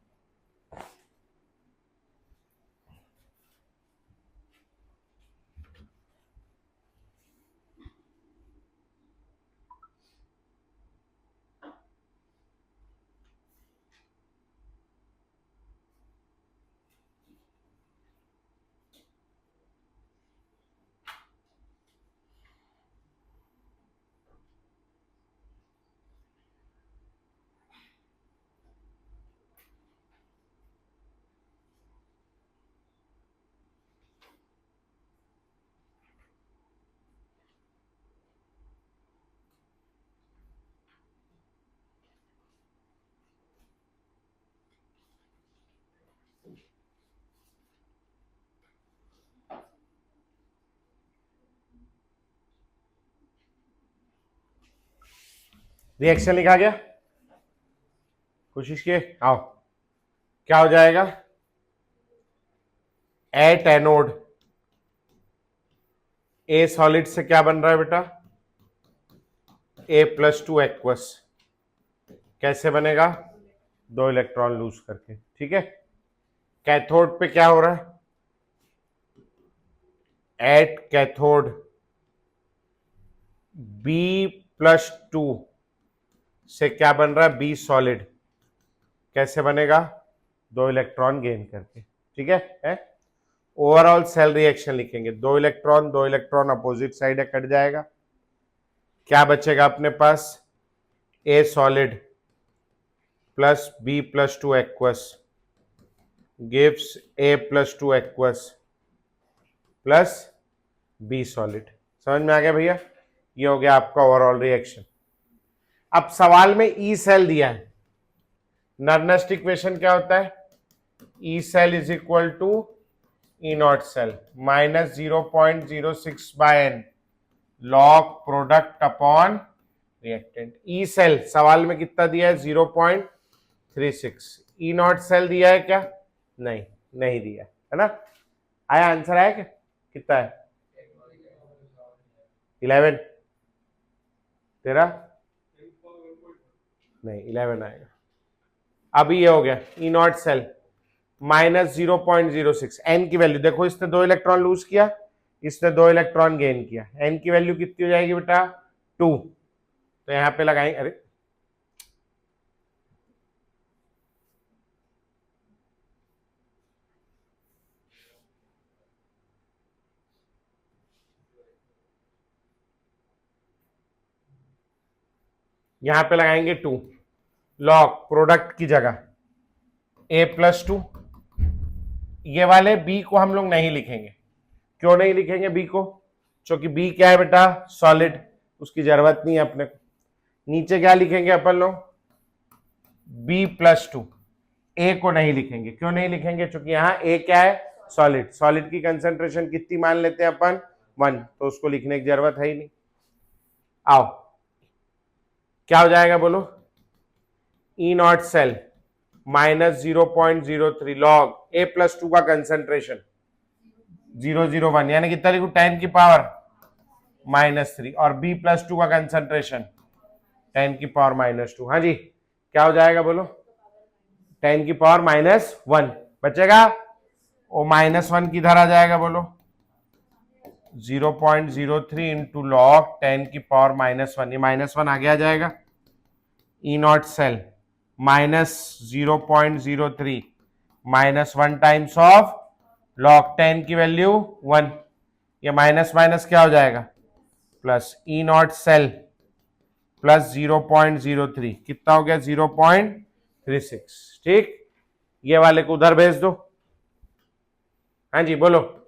रिएक्शन लिखा गया, कोशिश किए, आओ। क्या हो जाएगा? एट एनोड ए सॉलिड से क्या बन रहा है बेटा? A+2 aqueous. कैसे बनेगा? 2 इलेक्ट्रॉन लूज करके, ठीक है। कैथोड पे क्या हो रहा है? एट कैथोड B+2 से क्या बन रहा है? B solid. कैसे बनेगा? 2 इलेक्ट्रॉन गेन करके, ठीक है? ओवरऑल सेल रिएक्शन लिखेंगे, 2 इलेक्ट्रॉन 2 इलेक्ट्रॉन अपोजिट साइड है, कट जाएगा। क्या बचेगा अपने पास? A solid plus B+2 aqueous gives A+2 aqueous plus B solid. समझ में आ गया भैया? ये हो गया आपका ओवरऑल रिएक्शन। अब सवाल में ई सेल दिया है, नर्नेस्ट इक्वेशन क्या होता है? E cell is equal to E naught cell minus 0.06 by N log product upon reactant. E cell सवाल में कितना दिया है? 0.36। ई नॉट सेल दिया है क्या? नहीं, नहीं दिया है ना। आया आंसर आया क्या? कितना है? 11। तेरा नहीं, 11 आएगा। अभी ये हो गया ई नॉट सेल माइनस 0.06। एन की वैल्यू देखो, इसने 2 इलेक्ट्रॉन लूज किया, इसने 2 इलेक्ट्रॉन गेन किया। एन की वैल्यू कितनी हो जाएगी बेटा? 2। तो यहां पे लगाएंगे, अरे यहां पे लगाएंगे 2 लॉग प्रोडक्ट की जगह A+2। ये वाले बी को हम लोग नहीं लिखेंगे। क्यों नहीं लिखेंगे बी को? क्योंकि बी क्या है बेटा? सॉलिड, उसकी जरूरत नहीं है अपने को। नीचे क्या लिखेंगे अपन लोग? B+2। ए को नहीं लिखेंगे। क्यों नहीं लिखेंगे? क्योंकि यहां ए क्या है? सॉलिड। सॉलिड की कंसेंट्रेशन कितनी मान लेते हैं अपन? 1, तो उसको लिखने की जरूरत है ही नहीं। आओ, क्या हो जाएगा बोलो? E naught cell minus 0.03 log A+2 का कंसेंट्रेशन 001, यानी कितना लिखू? 10 की पावर -3, और B+2 का कंसेंट्रेशन 10 की पावर -2। हाँ जी, क्या हो जाएगा बोलो? 10 की पावर -1 बचेगा। वो -1 किधर आ जाएगा बोलो? 0.03 इंटू लॉग 10 की पावर -1, ये -1 आगे आ जाएगा। E naught cell -0.03 -1 times of log 10 की वैल्यू 1, ये माइनस माइनस क्या हो जाएगा? Plus. E naught cell plus 0.03 कितना हो गया? 0.36। ठीक, ये वाले को उधर भेज दो। हाँ जी बोलो,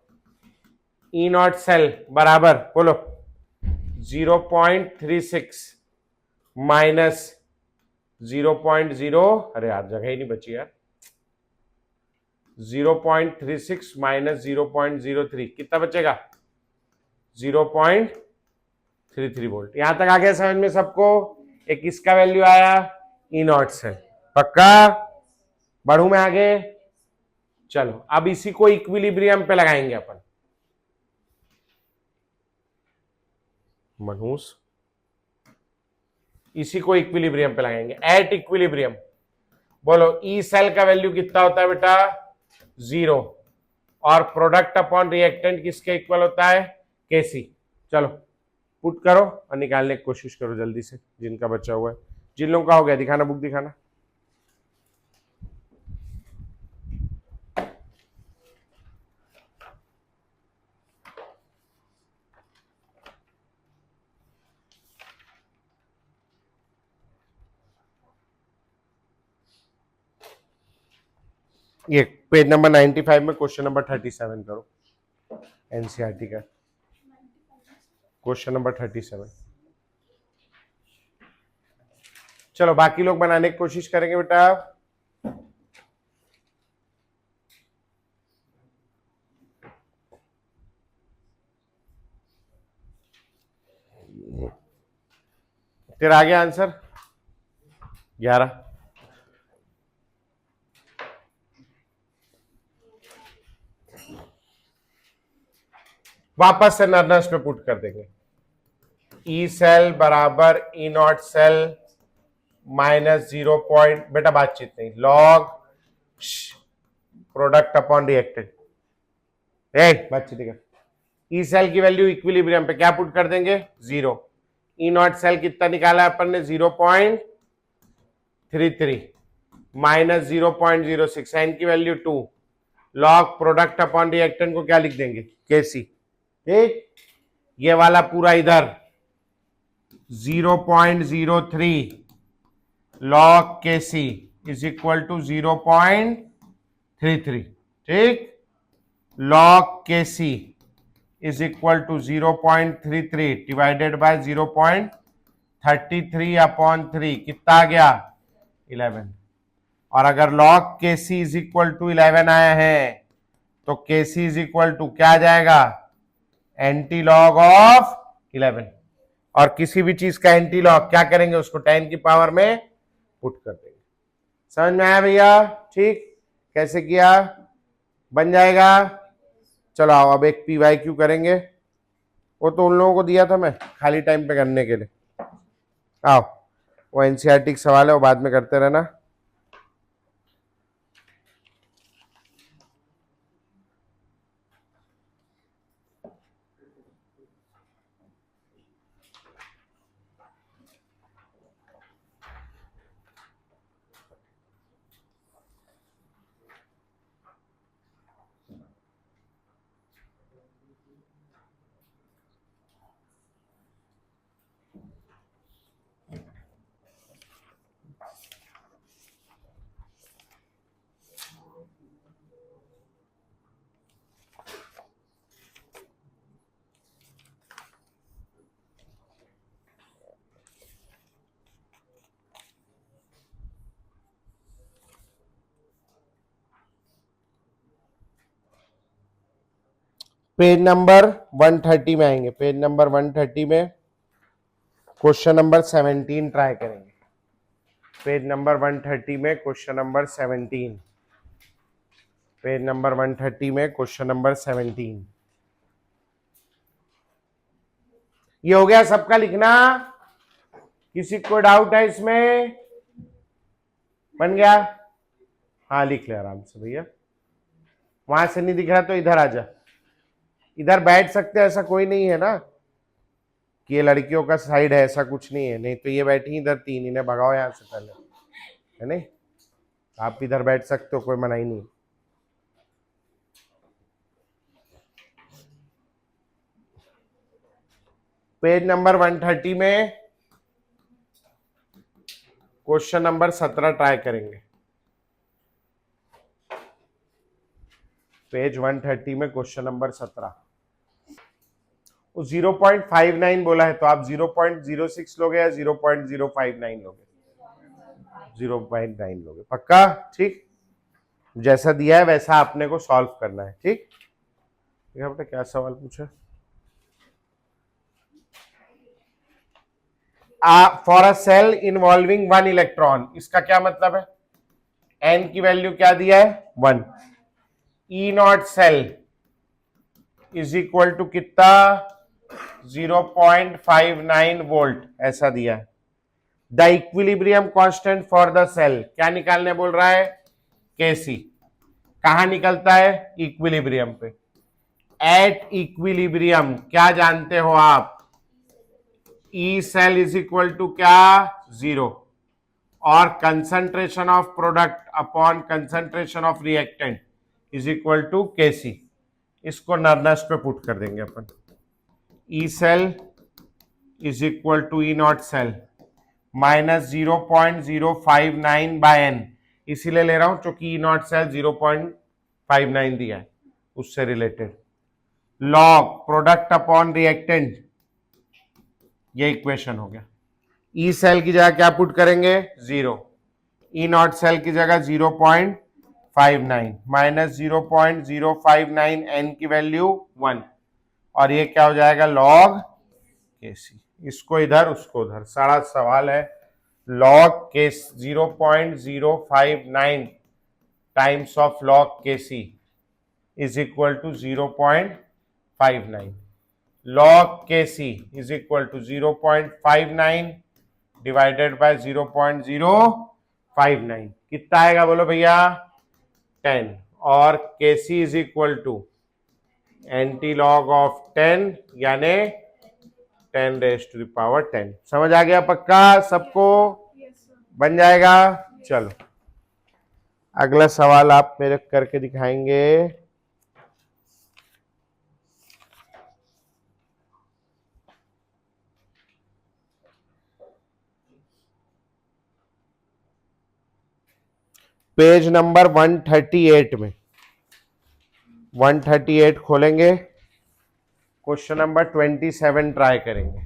ई नॉट सेल बराबर बोलो 0.36 माइनस 0.0, अरे यार जगह ही नहीं बची यार, 0.36 माइनस 0.03 कितना बचेगा? 0.36। 33 वोल्ट। यहां तक आ गया समझ में सबको? एक किसका वैल्यू आया? ई नॉट सेल। पक्का? बढ़ू मैं आगे? चलो अब इसी को इक्विलिब्रियम पे लगाएंगे अपन। मनहूस, इसी को इक्विलिब्रियम पे लगाएंगे। एट इक्विलिब्रियम बोलो ई सेल का वैल्यू कितना होता है बेटा? 0। और प्रोडक्ट अपॉन रिएक्टेंट किसके इक्वल होता है? केसी। चलो पुट करो और निकालने की कोशिश करो जल्दी से, जिनका बचा हुआ है। जिन लोगों का हो गया दिखाना, बुक दिखाना। ये पेज नंबर 95 में क्वेश्चन नंबर 37 करो, एनसीईआरटी का क्वेश्चन नंबर 37। चलो बाकी लोग बनाने की कोशिश करेंगे बेटा। तेरा आ गया आंसर? 11। वापस से नर्नस पे पुट कर देंगे। ई सेल बराबर ई नॉट सेल माइनस 0 पॉइंट, बेटा बातचीत नहीं, लॉग प्रोडक्ट अपॉन रिएक्टेंट। बातचीत कर। ई सेल की वैल्यू इक्विलिब्रियम पे क्या पुट कर देंगे? 0। ई नॉट सेल कितना निकाला अपन ने? 0.33 माइनस 0.06, एन की value 2। Log product upon reactant को क्या लिख देंगे? केसी। ठीक, ये वाला पूरा इधर 0.03 log Kc is equal to 0.33। ठीक, log kc is equal to 0.33 divided by 0.33 upon 3 कितना आ गया? 11। और अगर log kc is equal to 11 आया है तो kc is equal to क्या आ जाएगा? Anti log of 11। और किसी भी चीज का एंटी लॉग क्या करेंगे? उसको 10 की पावर में पुट कर देंगे। समझ में आया भैया? ठीक, कैसे किया? बन जाएगा। चलो आओ अब एक PYQ करेंगे, वो तो उन लोगों को दिया था मैं खाली टाइम पे करने के लिए। आओ, वो एनसीईआरटी का सवाल है, वो बाद में करते रहना। पेज नंबर 130 में आएंगे। पेज नंबर 130 में क्वेश्चन नंबर 17 ट्राई करेंगे। पेज नंबर 130 में क्वेश्चन नंबर 17। पेज नंबर 130 में क्वेश्चन नंबर 17। ये हो गया सबका लिखना? किसी को डाउट है इसमें? बन गया? हाँ लिख ले आराम से भैया। वहां से नहीं दिख रहा तो इधर आ जा, इधर बैठ सकते, ऐसा कोई नहीं है ना कि ये लड़कियों का साइड है, ऐसा कुछ नहीं है। नहीं तो ये बैठी इधर 3, इन्हें भगाओ यहां से पहले, है नहीं? आप इधर बैठ सकते हो, कोई मना ही नहीं। पेज नंबर 130 में क्वेश्चन नंबर 17 ट्राई करेंगे। पेज 130 में क्वेश्चन नंबर 17। 0.59 बोला है तो आप 0.06 लोगे या 0.059 लोगे? 0.9 लोगे। पक्का? ठीक, जैसा दिया है वैसा आपने को सॉल्व करना है। ठीक, बेटा क्या सवाल पूछा? For a cell involving 1 electron, इसका क्या मतलब है? एन की वैल्यू क्या दिया है? 1। E naught cell is equal to कितना? 0.59 वोल्ट, ऐसा दिया है। The equilibrium constant for the cell क्या निकालने बोल रहा है? केसी। कहां निकलता है? इक्विलिब्रियम पे। एट इक्विलिब्रियम क्या जानते हो आप? E cell is equal to क्या? 0। और concentration of product upon concentration of reactant is equal to KC. इसको नर्नस पे पुट कर देंगे अपन। E cell is equal to E naught cell minus 0.059 by N, इसीलिए ले रहा हूं क्योंकि ई नॉट सेल 0.59 दिया है, उससे related. Log product upon reactant, ये इक्वेशन हो गया। ई सेल की जगह क्या पुट करेंगे? 0। ई नॉट सेल की जगह 0.59 माइनस 0.059 एन की वैल्यू 1, और ये क्या हो जाएगा? Log Kc. इसको इधर उसको उधर, सारा सवाल है log case 0.059 times of log Kc is equal to 0.59। log kc is equal to 0.59 divided by 0.059, कितना आएगा बोलो भैया? 10। और kc is equal to anti log of 10 यानी 10 रेज टू द पावर 10। समझ आ गया पक्का सबको? बन जाएगा। चलो अगला सवाल आप मेरे करके दिखाएंगे। पेज नंबर 138 में 138 खोलेंगे, क्वेश्चन नंबर 27 ट्राई करेंगे।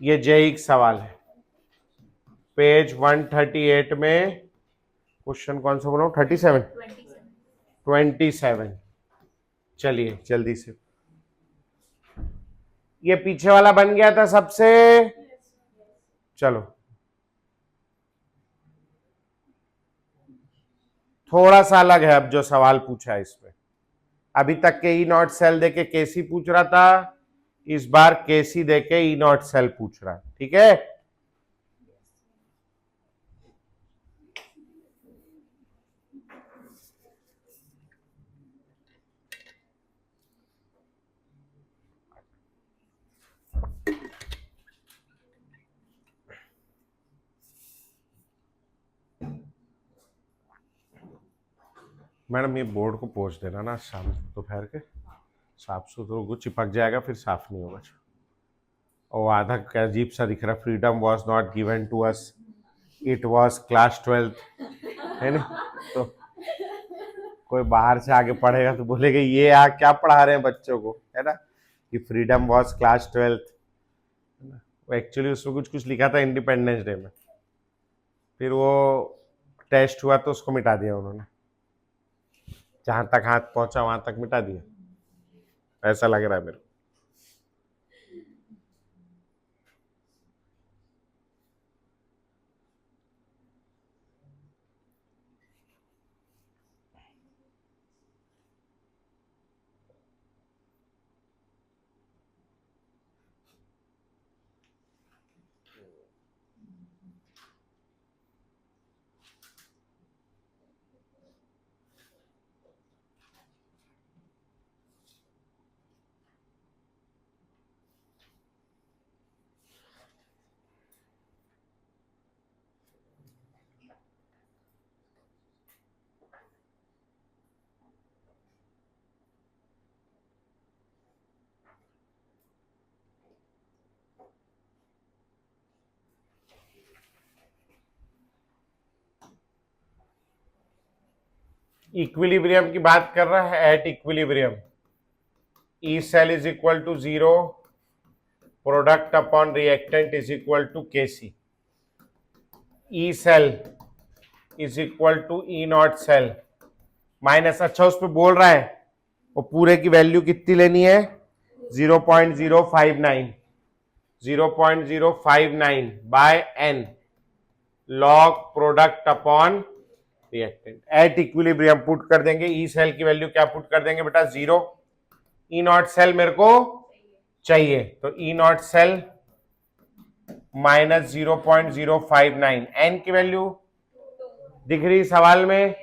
ये जेईक सवाल है। पेज 138 में क्वेश्चन कौन सा बोला? 27। चलिए जल्दी से। ये पीछे वाला बन गया था सबसे? चलो थोड़ा सा अलग है अब जो सवाल पूछा है इसमें। अभी तक के ई नॉट सेल देके केसी पूछ रहा था, इस बार केसी देके ई नॉट सेल पूछ रहा है। ठीक है, मैडम ये बोर्ड को पोंछ देना ना शाम दोपहर के, साफ सुथरा चिपक जाएगा फिर साफ नहीं होगा। और आधा क्या अजीब सा दिख रहा, freedom was not given to us, it was class 12, है ना? तो कोई बाहर से आगे पढ़ेगा तो बोलेगा ये क्या पढ़ा रहे हैं बच्चों को, है ना? कि फ्रीडम वॉज क्लास 12। वो एक्चुअली उसमें कुछ कुछ लिखा था इंडिपेंडेंस डे में, फिर वो टेस्ट हुआ तो उसको मिटा दिया उन्होंने, जहां तक हाथ पहुंचा वहां तक मिटा दिया, ऐसा लग रहा है मेरे को। इक्विलिब्रियम की बात कर रहा है। At equilibrium E cell is equal to 0, product upon reactant is equal to Kc. E cell is equal to E naught cell minus, अच्छा उस पर बोल रहा है वो पूरे की वैल्यू कितनी लेनी है? 0.059। 0.059 by n log product upon reactant at equilibrium put कर देंगे। ई सेल की वैल्यू क्या पुट कर देंगे बेटा 0। ई नॉट सेल मेरे को चाहिए तो ई नॉट सेल माइनस 0.059 एन की वैल्यू दिख रही सवाल में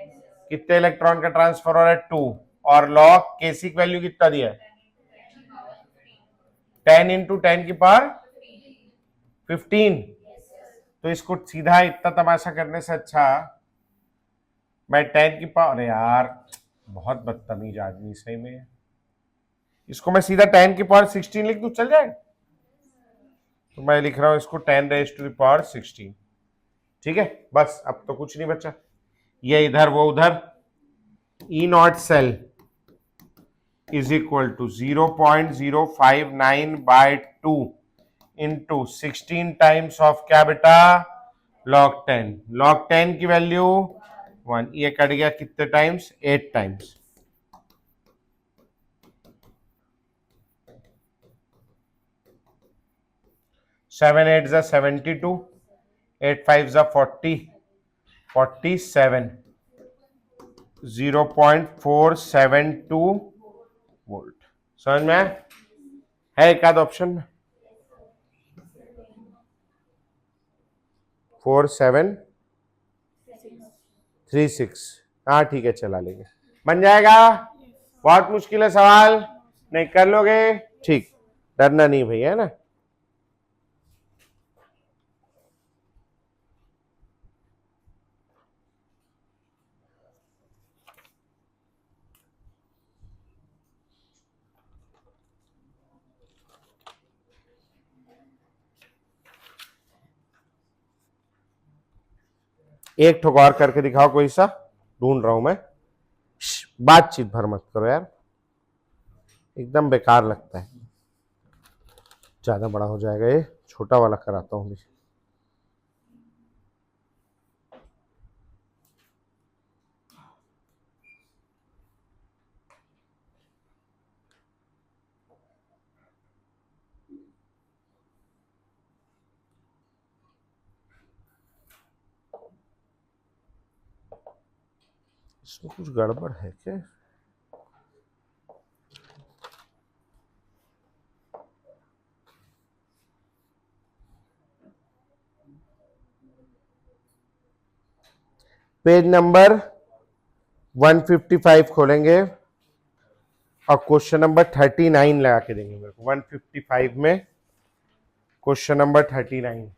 कितने इलेक्ट्रॉन का ट्रांसफर हो रहा है 2 और लॉग केसी की वैल्यू कितना दिया है 10 इंटू 10 की पावर 15। तो इसको सीधा इतना तमाशा करने से अच्छा मैं 10 की पावर, यार बहुत बदतमीज आदमी सही में, इसको मैं सीधा 10 की पावर 16 लिख दूं चल जाएगा। तो मैं लिख रहा हूं इसको 10 रेज टू द पावर 16। ठीक है बस अब तो कुछ नहीं बचा, ये इधर वो उधर। E naught cell is equal to 0.059 by 2 into 16 times of क्या बेटा log 10। log 10 की वैल्यू 1, ये कट गया कितने टाइम्स 8 टाइम्स। सेवन 8 जा 72, 8 5 जा 40, 47, 0.472 वोल्ट। समझ में है एक आध ऑप्शन में 4736। हाँ ठीक है चला लेंगे, बन जाएगा। बहुत मुश्किल है सवाल, नहीं कर लोगे ठीक, डरना नहीं भैया है ना। एक ठोक और करके दिखाओ कोई सा, ढूंढ रहा हूं मैं। बातचीत भर मत करो यार, एकदम बेकार लगता है, ज्यादा बड़ा हो जाएगा ये, छोटा वाला कराता हूं। इसमें कुछ गड़बड़ है क्या? पेज नंबर 155 खोलेंगे और क्वेश्चन नंबर 39 लगा के देंगे मेरे को। 155 में क्वेश्चन नंबर 39।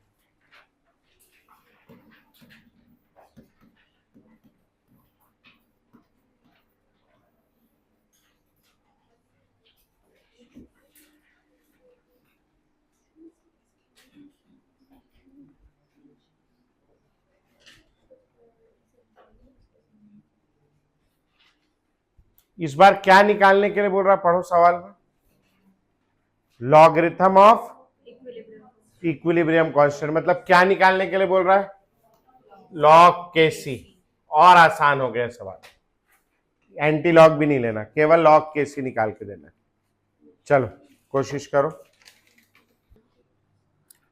इस बार क्या निकालने के लिए बोल रहा, पढ़ो सवाल में। लॉगरिथम ऑफ इक्विलिब्रियम कांस्टेंट, मतलब क्या निकालने के लिए बोल रहा है, लॉग केसी। और आसान हो गया सवाल, एंटी लॉग भी नहीं लेना, केवल लॉग केसी निकाल के देना। चलो कोशिश करो।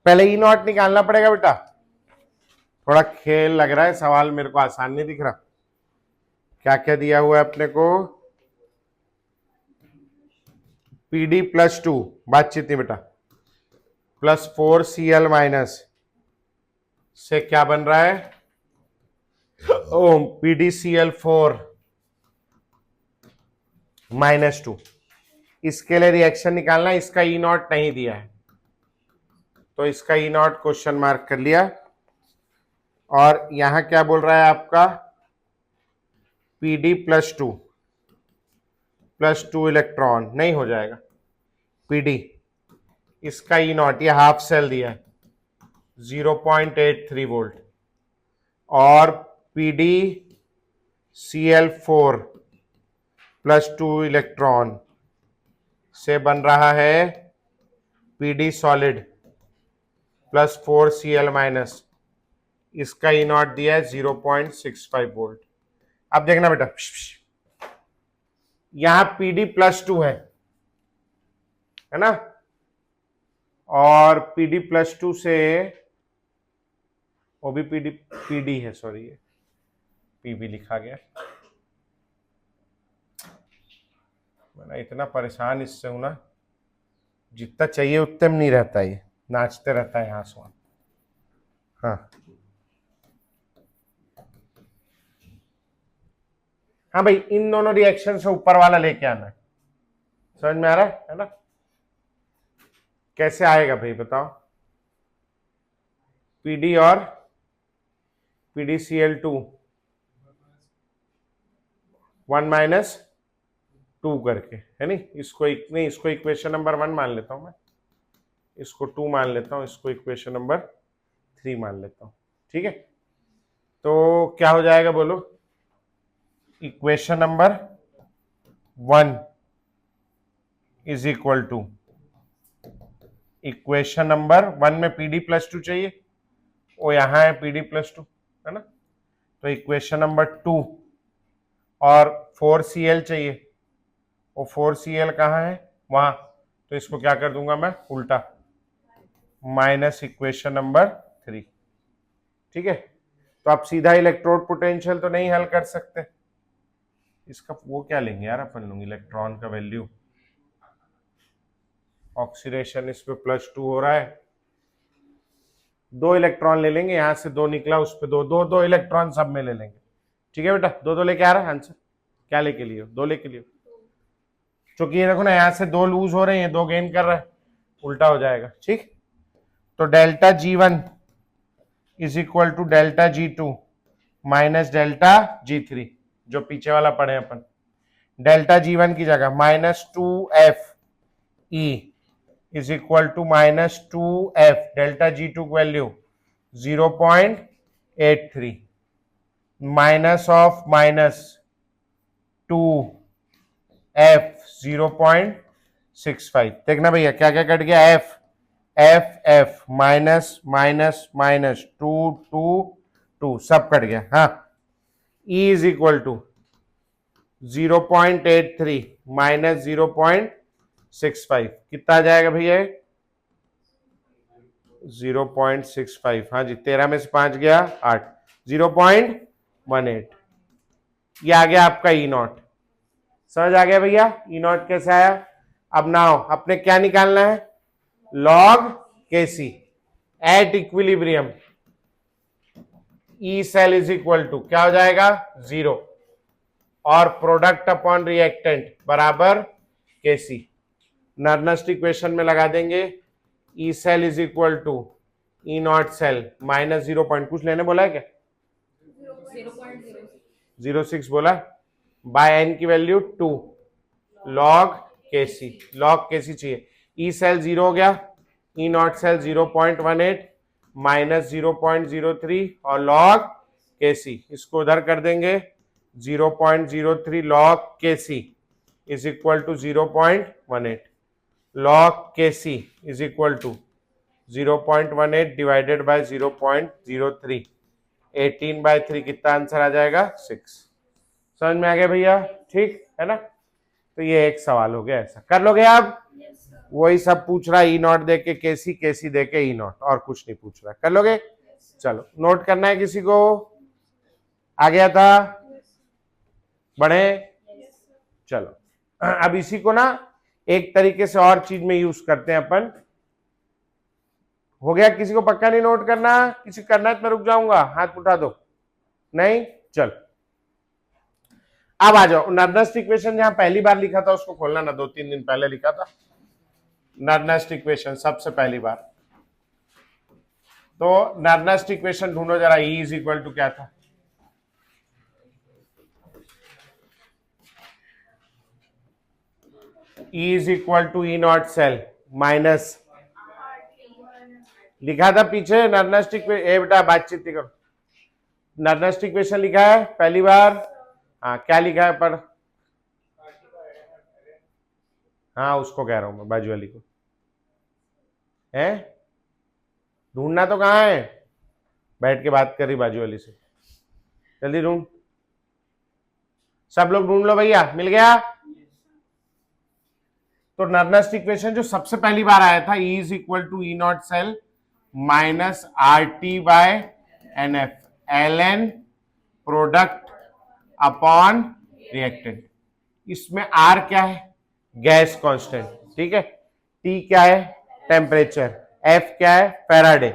पहले ई नॉट निकालना पड़ेगा बेटा, थोड़ा खेल लग रहा है सवाल, मेरे को आसान नहीं दिख रहा। क्या क्या दिया हुआ है अपने को, पीडी प्लस 2, बातचीत नहीं बेटा, प्लस 4Cl माइनस से क्या बन रहा है, ओ PdCl4 -2। इसके लिए रिएक्शन निकालना, इसका ई नॉट नहीं दिया है तो इसका ई नॉट क्वेश्चन मार्क कर लिया। और यहां क्या बोल रहा है आपका, PD प्लस टू इलेक्ट्रॉन नहीं हो जाएगा, PD इसका ई नॉट, ये हाफ सेल दिया है 0.83 वोल्ट, और PdCl4 प्लस 2 इलेक्ट्रॉन से बन रहा है PD solid plus 4Cl minus, इसका ई नॉट दिया है 0.65 वोल्ट। अब देखना बेटा, यहां PD प्लस 2 है ना, और PD+2 से वो भी PD है, सॉरी ये PB लिखा गया। मैं इतना परेशान इससे हूं ना, जितना चाहिए उतने में नहीं रहता, ये नाचते रहता है यहाँ से। हाँ हाँ भाई, इन दोनों रिएक्शन से ऊपर वाला लेके आना है, समझ में आ रहा है ना? कैसे आएगा भाई बताओ? PD और PDCl2 1-2 करके, है नहीं? इसको नहीं, इसको इक्वेशन नंबर 1 मान लेता हूं मैं, इसको 2 मान लेता हूं, इसको इक्वेशन नंबर 3 मान लेता हूं, ठीक है? तो क्या हो जाएगा बोलो? Equation number 1 is equal to, equation number 1 में PD+2 चाहिए, वो यहां है PD+2, है ना? तो इक्वेशन नंबर 2 और 4Cl चाहिए, वो 4Cl कहाँ है? वहां। तो इसको क्या कर दूंगा मैं? उल्टा, माइनस इक्वेशन नंबर 3, ठीक है? तो आप सीधा इलेक्ट्रोड पोटेंशियल तो नहीं हल कर सकते, इसका वो क्या लेंगे यार अपन लोग, इलेक्ट्रॉन का वैल्यू। ऑक्सीडेशन इस पे +2 हो रहा है, 2 इलेक्ट्रॉन ले लेंगे, यहां से 2 निकला, उस पे 2 इलेक्ट्रॉन सब में ले लेंगे, ठीक है बेटा? 2 लेके आ रहा है आंसर, क्या लेके लियो? 2 लेके लियो, क्योंकि ये देखो ना, यहां से 2 लूज हो रहे हैं, 2 गेन कर रहा है, उल्टा हो जाएगा, ठीक? तो delta G1 is equal to delta G2 minus delta G3, जो पीछे वाला पढ़े अपन। डेल्टा G1 की जगह -2FE is equal to -2F, delta G2 की वैल्यू 0.83 माइनस ऑफ -2F 0.65। देखना भैया क्या क्या कट गया, F माइनस माइनस माइनस 2 सब कट गया। हाँ, E is equal to 0.83 minus 0.65, कितना आ जाएगा भैया? 0.65। हाँ जी, 13 में से 5 गया 8, 0.18। ये आ गया आपका E0। समझ आ गया भैया E0 कैसे आया? अब नाउ अपने क्या निकालना है? log Kc at equilibrium, E cell is equal to क्या हो जाएगा? 0, और प्रोडक्ट अपॉन रिएक्टेंट बराबर Kc। नर्नस्ट इक्वेशन में लगा देंगे, E cell is equal to E0 cell minus 0. कुछ लेने बोला है क्या? 0.06 बोला, बाय n की value 2 log Kc, log Kc चाहिए। E सेल 0 हो गया, E0 सेल 0.18 माइनस 0.03 और log Kc, इसको उधर कर देंगे, 0.03 log Kc is equal to 0.18, log Kc is equal to 0.18 divided by 0.03, 18/3, कितना आंसर आ जाएगा? 6। समझ में आ गया भैया? ठीक है ना? तो ये एक सवाल हो गया, ऐसा कर लोगे आप? वही सब पूछ रहा है, E0 दे के Kc, Kc दे के E0, और कुछ नहीं पूछ रहा है, कर लोगे? चलो, नोट करना है किसी को? आ गया था? बढ़े? चलो, अब इसी को ना एक तरीके से और चीज में यूज करते हैं अपन। हो गया? किसी को पक्का नहीं नोट करना? किसी करना है तो मैं रुक जाऊंगा, हाथ उठा दो। नहीं? चल, अब आ जाओ। नर्नस्ट इक्वेशन जहां पहली बार लिखा था उसको खोलना ना, 2-3 दिन पहले लिखा था नर्नस्ट इक्वेशन सबसे पहली बार। तो नर्नस्ट इक्वेशन ढूंढो जरा, E इज इक्वल टू क्या था? E is equal to E0 cell minus, लिखा था पीछे नर्नस्ट इक्वेशन। ए बेटा बातचीत करो, नर्नस्ट इक्वेशन लिखा है पहली बार? हाँ, क्या लिखा है पर? हाँ, उसको कह रहा हूं मैं, बाजू वाली को। है ढूंढना तो कहाँ है? बैठ के बात कर रही बाजू वाली से, जल्दी ढूंढ। सब लोग ढूंढ लो भैया, मिल गया? तो नर्नेस्ट इक्वेशन जो सबसे पहली बार आया था, E is equal to E naught cell minus R T by N F, L N product upon reactant. इसमें आर क्या है, गैस कांस्टेंट, ठीक है, टी क्या है, टेम्परेचर, एफ क्या है, फैराडे,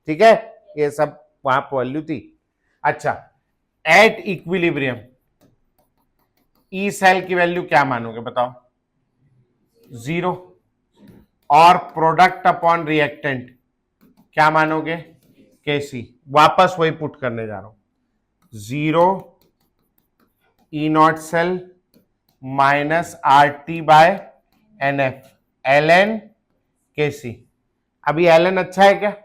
ठीक है, ये सब वहां पर वैल्यू थी। अच्छा, एट इक्विलिब्रियम ई सेल की वैल्यू क्या मानोगे बताओ, 0। और प्रोडक्ट अपॉन रिएक्टेंट क्या मानोगे, केसी। वापस वही पुट करने जा रहा हूं, 0 E naught cell minus R T by N F, L N KC. अभी एल एन अच्छा है क्या,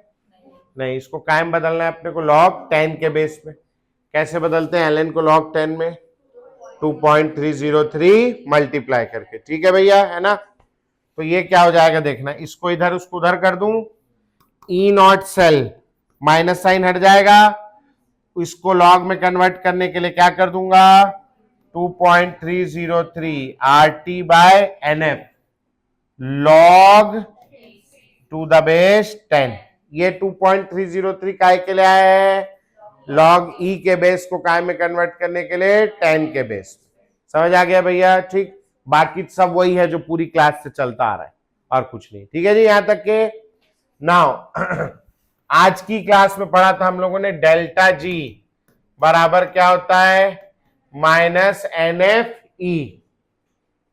नहीं, इसको कायम बदलना है अपने को लॉग 10 के बेस में। कैसे बदलते हैं एल एन को लॉग 10 में, 2.303 मल्टीप्लाई करके, ठीक है भैया, है ना। तो ये क्या हो जाएगा देखना, इसको इधर उसको उधर कर दूं, ई नॉट सेल माइनस साइन हट जाएगा, इसको लॉग में कन्वर्ट करने के लिए क्या कर दूंगा, 2.303 R T by N F log to the base 10। ये 2.303 काय के लिए आया है, लॉग ई के बेस को काय में कन्वर्ट करने के लिए 10 के बेस। समझ आ गया भैया, ठीक। बाकी सब वही है जो पूरी क्लास से चलता आ रहा है और कुछ नहीं, ठीक है जी, यहां तक के। नाउ आज की क्लास में पढ़ा था हम लोगों ने डेल्टा जी बराबर क्या होता है, minus n F E.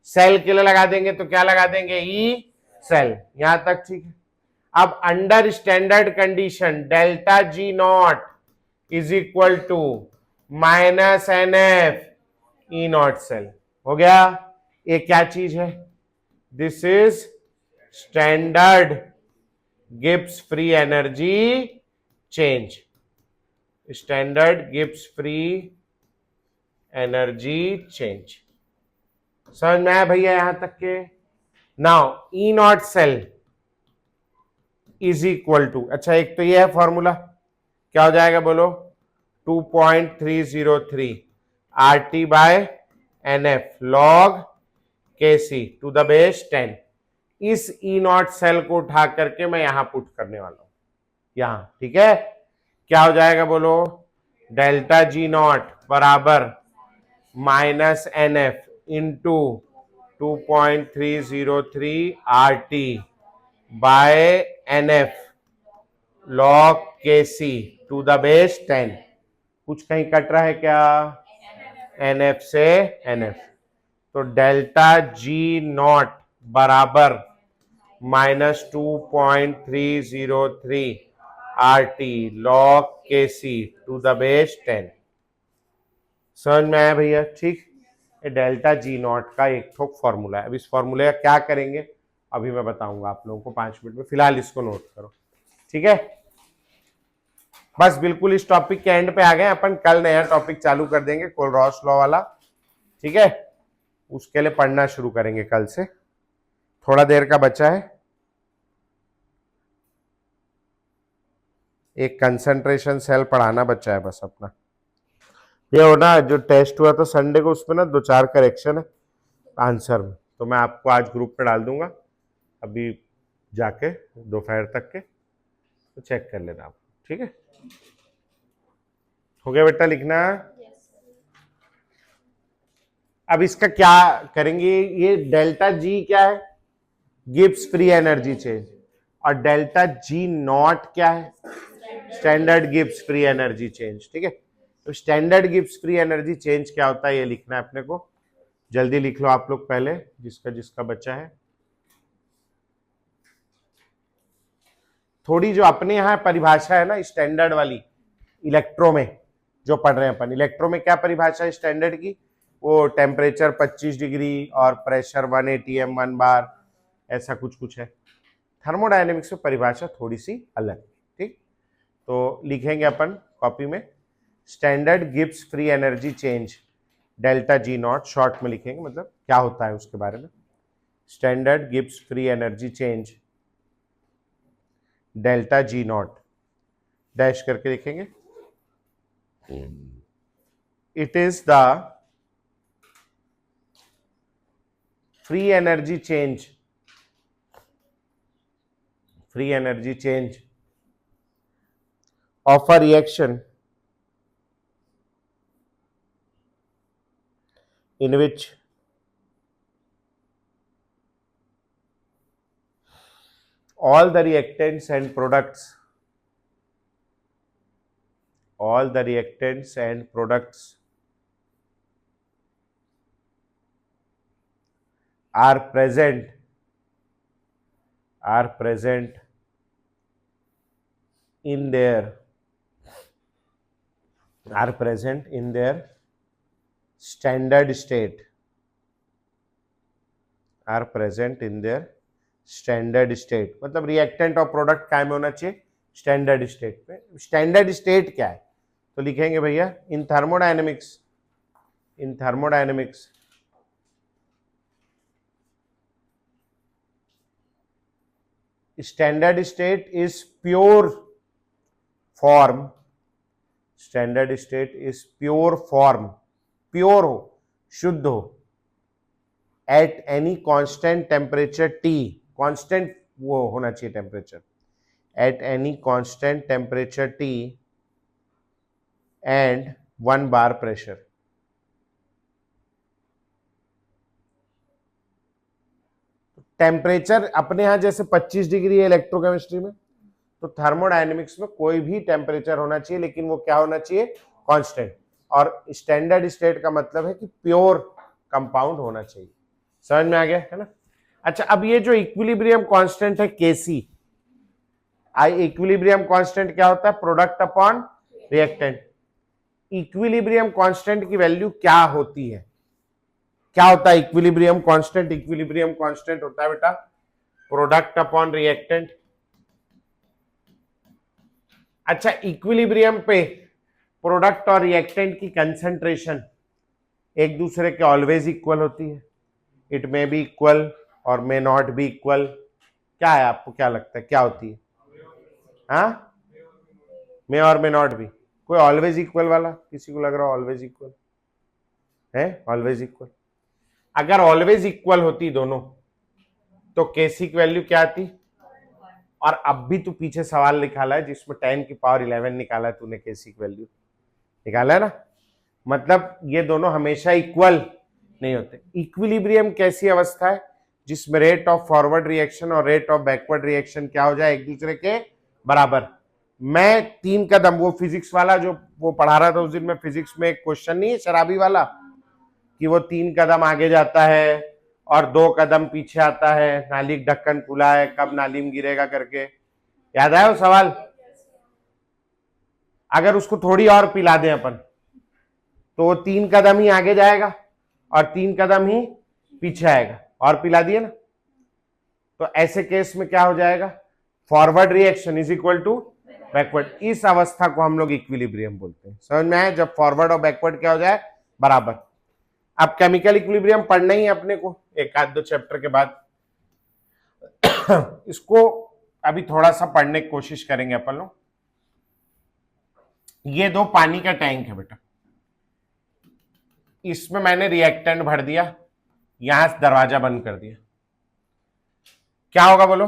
Cell के लिए लगा देंगे तो क्या लगा देंगे, ई सेल, यहां तक ठीक है। अब under standard condition delta G naught is equal to minus n F E naught cell, हो गया। ये क्या चीज है, this is standard Gibbs free energy change, standard Gibbs free energy change. समझ में आया भैया यहां तक के। Now E naught cell is equal to, अच्छा एक तो ये है फॉर्मूला, क्या हो जाएगा बोलो, 2.303 R T by N F log K C to the base 10। इस ई नॉट सेल को उठा करके मैं यहां पुट करने वाला हूं, यहां, ठीक है। क्या हो जाएगा बोलो, डेल्टा जी नॉट बराबर minus n F into 2.303 R T by N F log K C to the base 10। कुछ कहीं कट रहा है क्या, एन एफ से एन एफ, तो डेल्टा जी नॉट बराबर minus 2.303 R T log K C to the base 10। समझ में आया भैया, ठीक। ये डेल्टा जी नॉट का एक ठोक फॉर्मूला है। अब इस फॉर्मूले का क्या करेंगे अभी मैं बताऊंगा आप लोगों को 5 मिनट में, फिलहाल इसको नोट करो, ठीक है। बस बिल्कुल इस टॉपिक के एंड पे आ गए अपन, कल नया टॉपिक चालू कर देंगे कोलरॉस लॉ वाला, ठीक है। उसके लिए पढ़ना शुरू करेंगे कल से, थोड़ा देर का बचा है। एक कंसंट्रेशन सेल पढ़ाना बचा है बस अपना। ये हो ना, जो टेस्ट हुआ था संडे को, उसमें ना 2-4 करेक्शन है आंसर में, तो मैं आपको आज ग्रुप पे डाल दूंगा, अभी जाके दोपहर तक के तो चेक कर लेना आप, ठीक है। हो गया बेटा लिखना। अब इसका क्या करेंगे, ये डेल्टा जी क्या है, गिब्स फ्री एनर्जी चेंज, और डेल्टा जी नॉट क्या है, standard Gibbs free energy change, ठीक है। तो standard Gibbs free energy change क्या होता है ये लिखना है अपने को, जल्दी लिख लो आप लोग पहले, जिसका जिसका बच्चा है। थोड़ी जो अपने यहाँ परिभाषा है ना स्टैंडर्ड वाली, इलेक्ट्रो में जो पढ़ रहे हैं अपन, इलेक्ट्रो में क्या परिभाषा है स्टैंडर्ड की, वो टेम्परेचर 25 डिग्री और प्रेशर 1 atm 1 बार, ऐसा कुछ कुछ है। थर्मोडायनेमिक्स में परिभाषा थोड़ी सी अलग, ठीक। तो लिखेंगे अपन कॉपी में, standard Gibbs free energy change delta G not, short में लिखेंगे, मतलब क्या होता है उसके बारे में। Standard Gibbs free energy change delta G not, dash करके लिखेंगे, it is the free energy change of a reaction in which all the reactants and products are present in their standard state, मतलब reactant और product काय में होना चाहिए, standard state पे। Standard state क्या है, तो लिखेंगे भैया in thermodynamics standard state is pure form, pure हो, शुद्ध हो, at any constant temperature T, constant वो होना चाहिए temperature, at any constant temperature T and 1 bar pressure. Temperature अपने यहां जैसे 25 डिग्री है इलेक्ट्रोकेमिस्ट्री में, तो थर्मोडायनेमिक्स में कोई भी टेम्परेचर होना चाहिए, लेकिन वो क्या होना चाहिए, कांस्टेंट। और स्टैंडर्ड स्टेट का मतलब है कि प्योर कंपाउंड होना चाहिए। समझ में आ गया है ना। अच्छा, अब ये जो इक्विलिब्रियम कांस्टेंट है Kc, इक्विलिब्रियम कांस्टेंट क्या होता है, product upon reactant. Equilibrium constant की वैल्यू क्या होती है, क्या होता है इक्विलिब्रियम कांस्टेंट? इक्विलिब्रियम कांस्टेंट होता है बेटा प्रोडक्ट अपॉन रिएक्टेंट। अच्छा, इक्विलिब्रियम पे प्रोडक्ट और रिएक्टेंट की कंसंट्रेशन एक दूसरे के ऑलवेज इक्वल होती है। इट मे बी इक्वल और मे नॉट बी इक्वल। क्या है, आपको क्या लगता है क्या होती है? हाँ, मे और मे नॉट बी। कोई ऑलवेज इक्वल वाला, किसी को लग रहा है ऑलवेज इक्वल है? ऑलवेज इक्वल, अगर ऑलवेज इक्वल होती दोनों तो Kc की वैल्यू क्या आती? और अब भी तू पीछे सवाल निकाला है जिसमें 10 की पावर 11 निकाला है तूने, Kc की वैल्यू निकाला है ना, मतलब ये दोनों हमेशा इक्वल नहीं होते। इक्विलिब्रियम कैसी अवस्था है जिसमें रेट ऑफ फॉरवर्ड रिएक्शन और रेट ऑफ बैकवर्ड रिएक्शन क्या हो जाए, एक दूसरे के बराबर। मैं 3 कदम, वो फिजिक्स वाला जो वो पढ़ा रहा था उस दिन में, फिजिक्स में एक क्वेश्चन नहीं है शराबी वाला कि वो 3 कदम आगे जाता है और 2 कदम पीछे आता है, नाली ढक्कन खुला है, कब नाली में गिरेगा करके, याद आया वो सवाल? अगर उसको थोड़ी और पिला दें अपन तो वो 3 कदम ही आगे जाएगा और 3 कदम ही पीछे आएगा, और पिला दिए ना, तो ऐसे केस में क्या हो जाएगा, forward reaction is equal to backward. इस अवस्था को हम लोग इक्विलिब्रियम बोलते हैं। समझ में आया? जब फॉरवर्ड और बैकवर्ड क्या हो जाए, बराबर। अब केमिकल इक्विलिब्रियम पढ़ना ही है अपने को एक आध 2 चैप्टर के बाद। इसको अभी थोड़ा सा पढ़ने की कोशिश करेंगे अपन लोग। ये 2 पानी का टैंक है बेटा, इसमें मैंने रिएक्टेंट भर दिया, यहां से दरवाजा बंद कर दिया। क्या होगा बोलो?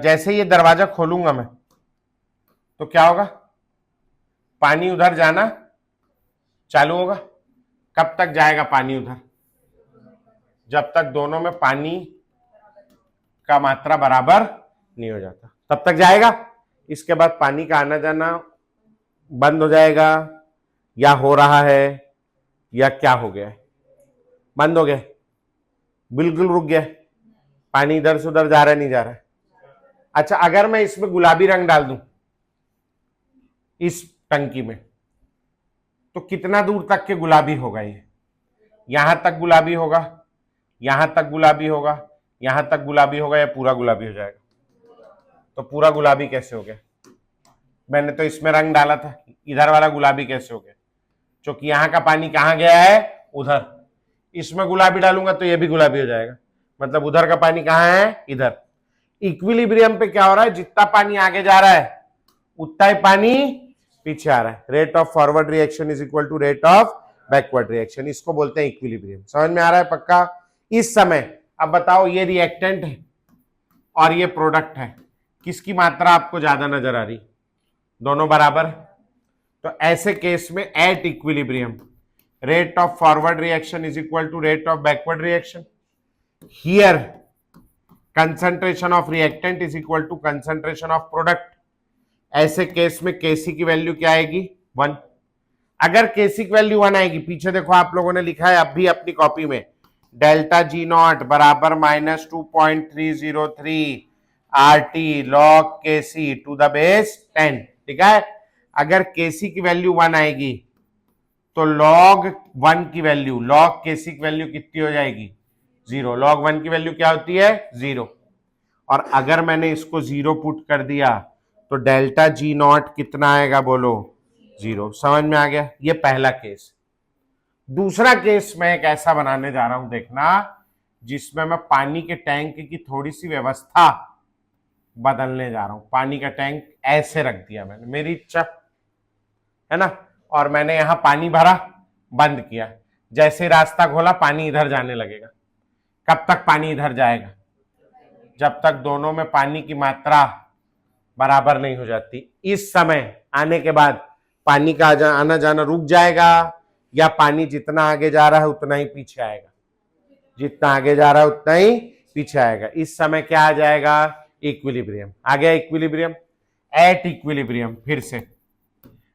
जैसे ये दरवाजा खोलूंगा मैं तो क्या होगा, पानी उधर जाना चालू होगा। कब तक जाएगा पानी उधर? जब तक दोनों में पानी का मात्रा बराबर नहीं हो जाता तब तक जाएगा। इसके बाद पानी का आना जाना बंद हो जाएगा, या हो रहा है, या क्या हो गया है, बंद हो गया, बिल्कुल रुक गया, पानी इधर से उधर जा रहा है, नहीं जा रहा है। अच्छा, अगर मैं इसमें गुलाबी रंग डाल दूं इस टंकी में, तो कितना दूर तक के गुलाबी होगा? ये यहां तक गुलाबी होगा, यहां तक गुलाबी होगा, यहां तक गुलाबी होगा, या पूरा गुलाबी हो जाएगा? तो पूरा गुलाबी कैसे हो गया? मैंने तो इसमें रंग डाला था, इधर वाला गुलाबी कैसे हो गया? क्योंकि यहां का पानी कहां गया है, उधर। इसमें गुलाबी डालूंगा तो ये भी गुलाबी हो जाएगा, मतलब उधर का पानी कहां है, इधर। इक्विलिब्रियम पे क्या हो रहा है, जितना पानी आगे जा रहा है उतना ही पानी पीछे आ रहा है। Rate of forward reaction is equal to rate of backward reaction, इसको बोलते हैं इक्विलिब्रियम। समझ में आ रहा है पक्का? इस समय अब बताओ ये रिएक्टेंट है और ये प्रोडक्ट है, किसकी मात्रा आपको ज्यादा नजर आ रही? दोनों बराबर है। तो ऐसे केस में at equilibrium rate of forward reaction is equal to rate of backward reaction. Here concentration of reactant is equal to concentration of product. ऐसे केस में केसी की वैल्यू क्या आएगी? 1। अगर केसी की वैल्यू 1 आएगी, पीछे देखो आप लोगों ने लिखा है अब भी अपनी कॉपी में, डेल्टा जी नॉट बराबर -2.303 RT log Kc to the base 10। ठीक है, अगर केसी की वैल्यू 1 आएगी तो log 1 की वैल्यू, log केसी की वैल्यू कितनी हो जाएगी? 0। log 1 की वैल्यू क्या होती है? 0। और अगर मैंने इसको 0 पुट कर दिया तो डेल्टा जी नॉट कितना आएगा? बोलो 0। समझ में आ गया? ये पहला केस। दूसरा केस मैं एक ऐसा बनाने जा रहा हूं, देखना, जिसमें मैं पानी के टैंक की थोड़ी सी व्यवस्था बदलने जा रहा हूं। पानी का टैंक ऐसे रख दिया मैंने, मेरी इच्छा है ना, और मैंने यहां पानी भरा, बंद किया, जैसे रास्ता खोला पानी इधर जाने लगेगा। कब तक पानी इधर जाएगा? जब तक दोनों में पानी की मात्रा बराबर नहीं हो जाती। इस समय आने के बाद पानी का आना जाना रुक जाएगा, या पानी जितना आगे जा रहा है उतना ही पीछे आएगा? जितना आगे जा रहा है उतना ही पीछे आएगा। इस समय क्या आ जाएगा? इक्विलिब्रियम आ गया। इक्विलिब्रियम, एट इक्विलिब्रियम, फिर से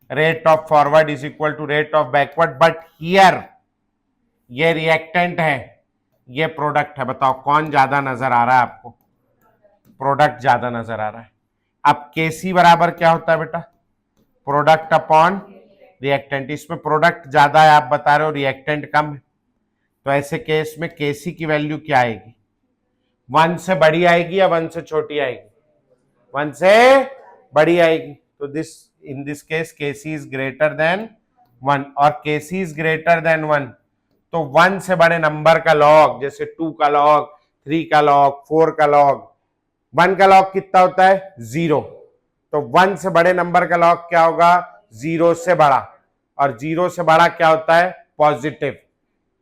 rate of forward is equal to rate of backward, but here ये रिएक्टेंट है, ये प्रोडक्ट है। बताओ कौन ज्यादा नजर आ रहा है आपको? प्रोडक्ट ज्यादा नजर आ रहा है। अब केसी बराबर क्या होता है बेटा? Product upon reactant. इसमें प्रोडक्ट ज्यादा है, आप बता रहे हो रिएक्टेंट कम है, तो ऐसे केस में केसी की वैल्यू क्या आएगी? 1 से बड़ी आएगी या 1 से छोटी आएगी? 1 से बड़ी आएगी। तो this in this case Kc is greater than 1, और केसी इज ग्रेटर देन 1 तो 1 से बड़े नंबर का लॉग, जैसे 2 का लॉग, 3 का लॉग, 4 का लॉग। 1 का लॉग कितना होता है? 0। तो 1 से बड़े नंबर का लॉग क्या होगा? 0 से बड़ा, और 0 से बड़ा क्या होता है? पॉजिटिव।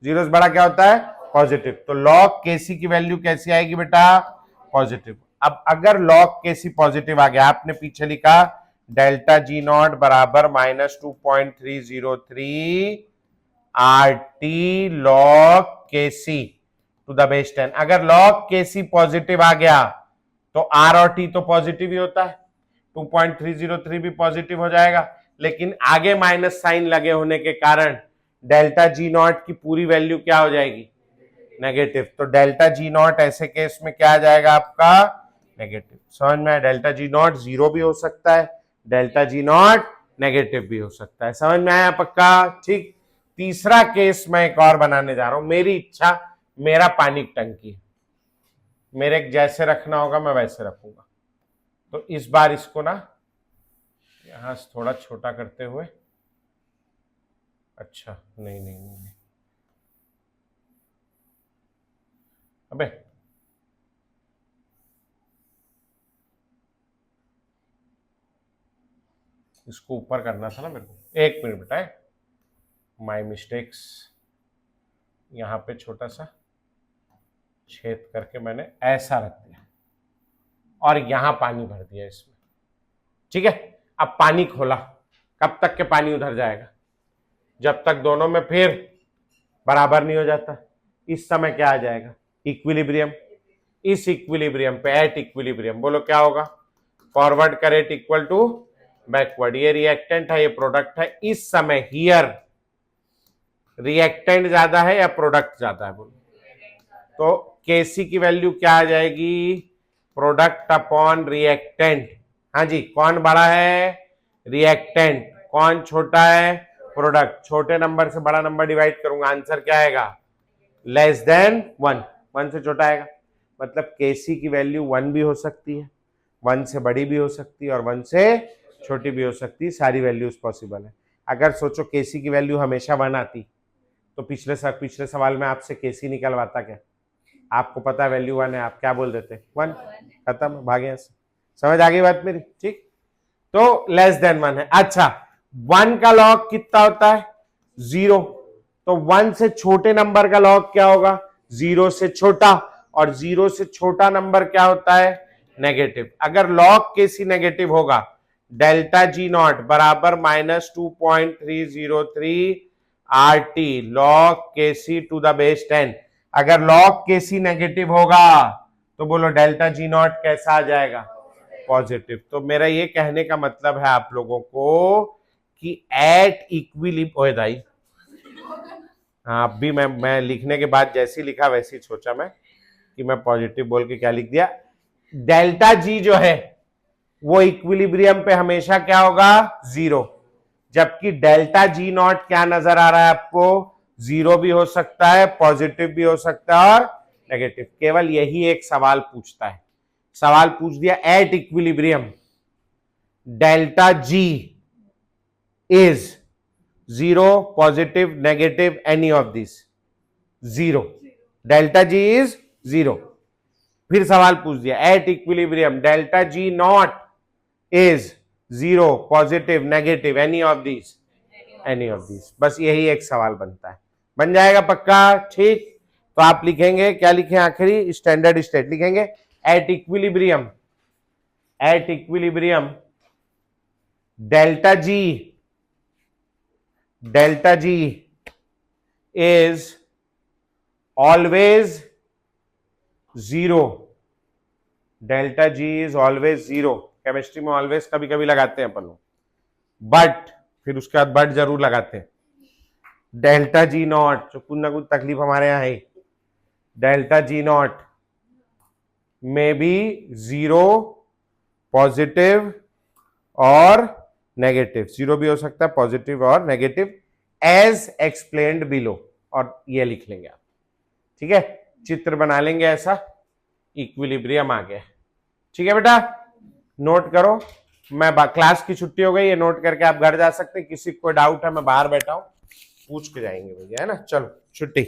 0 से बड़ा क्या होता है? पॉजिटिव। तो लॉग केसी की वैल्यू कैसी आएगी बेटा? पॉजिटिव। अब अगर लॉग केसी पॉजिटिव आ गया, आपने पीछे लिखा डेल्टा जी नॉट बराबर -2.303 RT log Kc to the base 10। अगर log केसी पॉजिटिव आ गया तो आर और टी तो पॉजिटिव ही होता है, 2.303 भी पॉजिटिव हो जाएगा, लेकिन आगे माइनस साइन लगे होने के कारण डेल्टा जी नॉट की पूरी वैल्यू क्या हो जाएगी? नेगेटिव। तो डेल्टा जी नॉट ऐसे केस में क्या आ जाएगा आपका? नेगेटिव। समझ में? डेल्टा जी नॉट 0 भी हो सकता है, डेल्टा जी नॉट नेगेटिव भी हो सकता है। समझ में आया? पक्का? ठीक। तीसरा केस मैं एक और बनाने जा रहा हूं। मेरी इच्छा, मेरा पानी की टंकी, मेरे जैसे रखना होगा मैं वैसे रखूंगा। तो इस बार इसको ना यहां से थोड़ा छोटा करते हुए, अच्छा नहीं नहीं नहीं, नहीं। अबे इसको ऊपर करना था ना मेरे को। एक मिनट बेटा, माय मिस्टेक्स। यहां पे छोटा सा छेद करके मैंने ऐसा रख दिया और यहां पानी भर दिया इसमें। ठीक है, अब पानी खोला, कब तक के पानी उधर जाएगा? जब तक दोनों में फिर बराबर नहीं हो जाता। इस समय क्या आ जाएगा? इक्विलिब्रियम। इस इक्विलिब्रियम पे, एट इक्विलिब्रियम, बोलो क्या होगा? फॉरवर्ड का रेट इक्वल टू बैकवर्ड। ये रिएक्टेंट है, ये प्रोडक्ट है। इस समय हियर रिएक्टेंट ज्यादा है या प्रोडक्ट ज्यादा है? बोलो। तो केसी की वैल्यू क्या आ जाएगी? Product upon reactant. हाँ जी, कौन बड़ा है? रिएक्टेंट। कौन छोटा है? प्रोडक्ट। छोटे नंबर से बड़ा नंबर डिवाइड करूंगा, आंसर क्या आएगा? Less than 1। 1 से छोटा आएगा। मतलब केसी की वैल्यू 1 भी हो सकती है, 1 से बड़ी भी हो सकती है, और 1 से छोटी भी हो सकती है। सारी वैल्यूज पॉसिबल है। अगर सोचो केसी की वैल्यू हमेशा 1 आती तो पिछले सवाल में आपसे केसी निकलवाता क्या? आपको पता है वैल्यू 1 है, आप क्या बोल देते? 1। खत्म, भागे यहाँ से। समझ आ गई बात मेरी? ठीक। तो लेस देन 1 है। अच्छा, 1 का लॉग कितना होता है? 0। तो 1 से छोटे नंबर का लॉग क्या होगा? जीरो से छोटा, और जीरो से छोटा नंबर क्या होता है? नेगेटिव। अगर लॉग केसी नेगेटिव होगा, डेल्टा जी नॉट बराबर -2.303 RT log Kc to the base 10। अगर लॉग केसी नेगेटिव होगा तो बोलो डेल्टा जी नॉट कैसा आ जाएगा? पॉजिटिव। तो मेरा ये कहने का मतलब है आप लोगों को कि एट इक्विलिब्रियम दाई, हाँ अब भी मैं लिखने के बाद जैसे ही लिखा वैसे ही सोचा मैं कि मैं पॉजिटिव बोल के क्या लिख दिया। डेल्टा जी जो है वो इक्विलिब्रियम पे हमेशा क्या होगा? जीरो। जबकि डेल्टा जी नॉट क्या नजर आ रहा है आपको? जीरो भी हो सकता है, पॉजिटिव भी हो सकता है और नेगेटिव। केवल यही एक सवाल पूछता है। सवाल पूछ दिया at equilibrium delta G is zero, positive, negative, any of this, zero. Delta G is zero. फिर सवाल पूछ दिया at equilibrium delta G naught is zero, positive, negative, any of this, any of this. बस यही एक सवाल बनता है। बन जाएगा पक्का? ठीक। तो आप लिखेंगे क्या? लिखें आखिरी स्टैंडर्ड स्टेट लिखेंगे at equilibrium delta G is always zero. Delta G is always zero. Chemistry में ऑलवेज कभी कभी लगाते हैं अपन लोग, बट फिर उसके बाद बट जरूर लगाते हैं। डेल्टा जी नॉट, जो कुछ ना कुछ तकलीफ हमारे यहाँ है, डेल्टा जी नॉट में भी जीरो, पॉजिटिव और नेगेटिव। जीरो भी हो सकता है, पॉजिटिव और नेगेटिव, एज एक्सप्लेन्ड बिलो। और ये लिख लेंगे आप, ठीक है? चित्र बना लेंगे ऐसा, इक्विलिब्रियम आ गया। ठीक है बेटा, नोट करो। मैं क्लास की छुट्टी हो गई, ये नोट करके आप घर जा सकते हैं। किसी को डाउट है, मैं बाहर बैठा हूं, पूछ के जाएंगे भैया, है ना? चलो छुट्टी।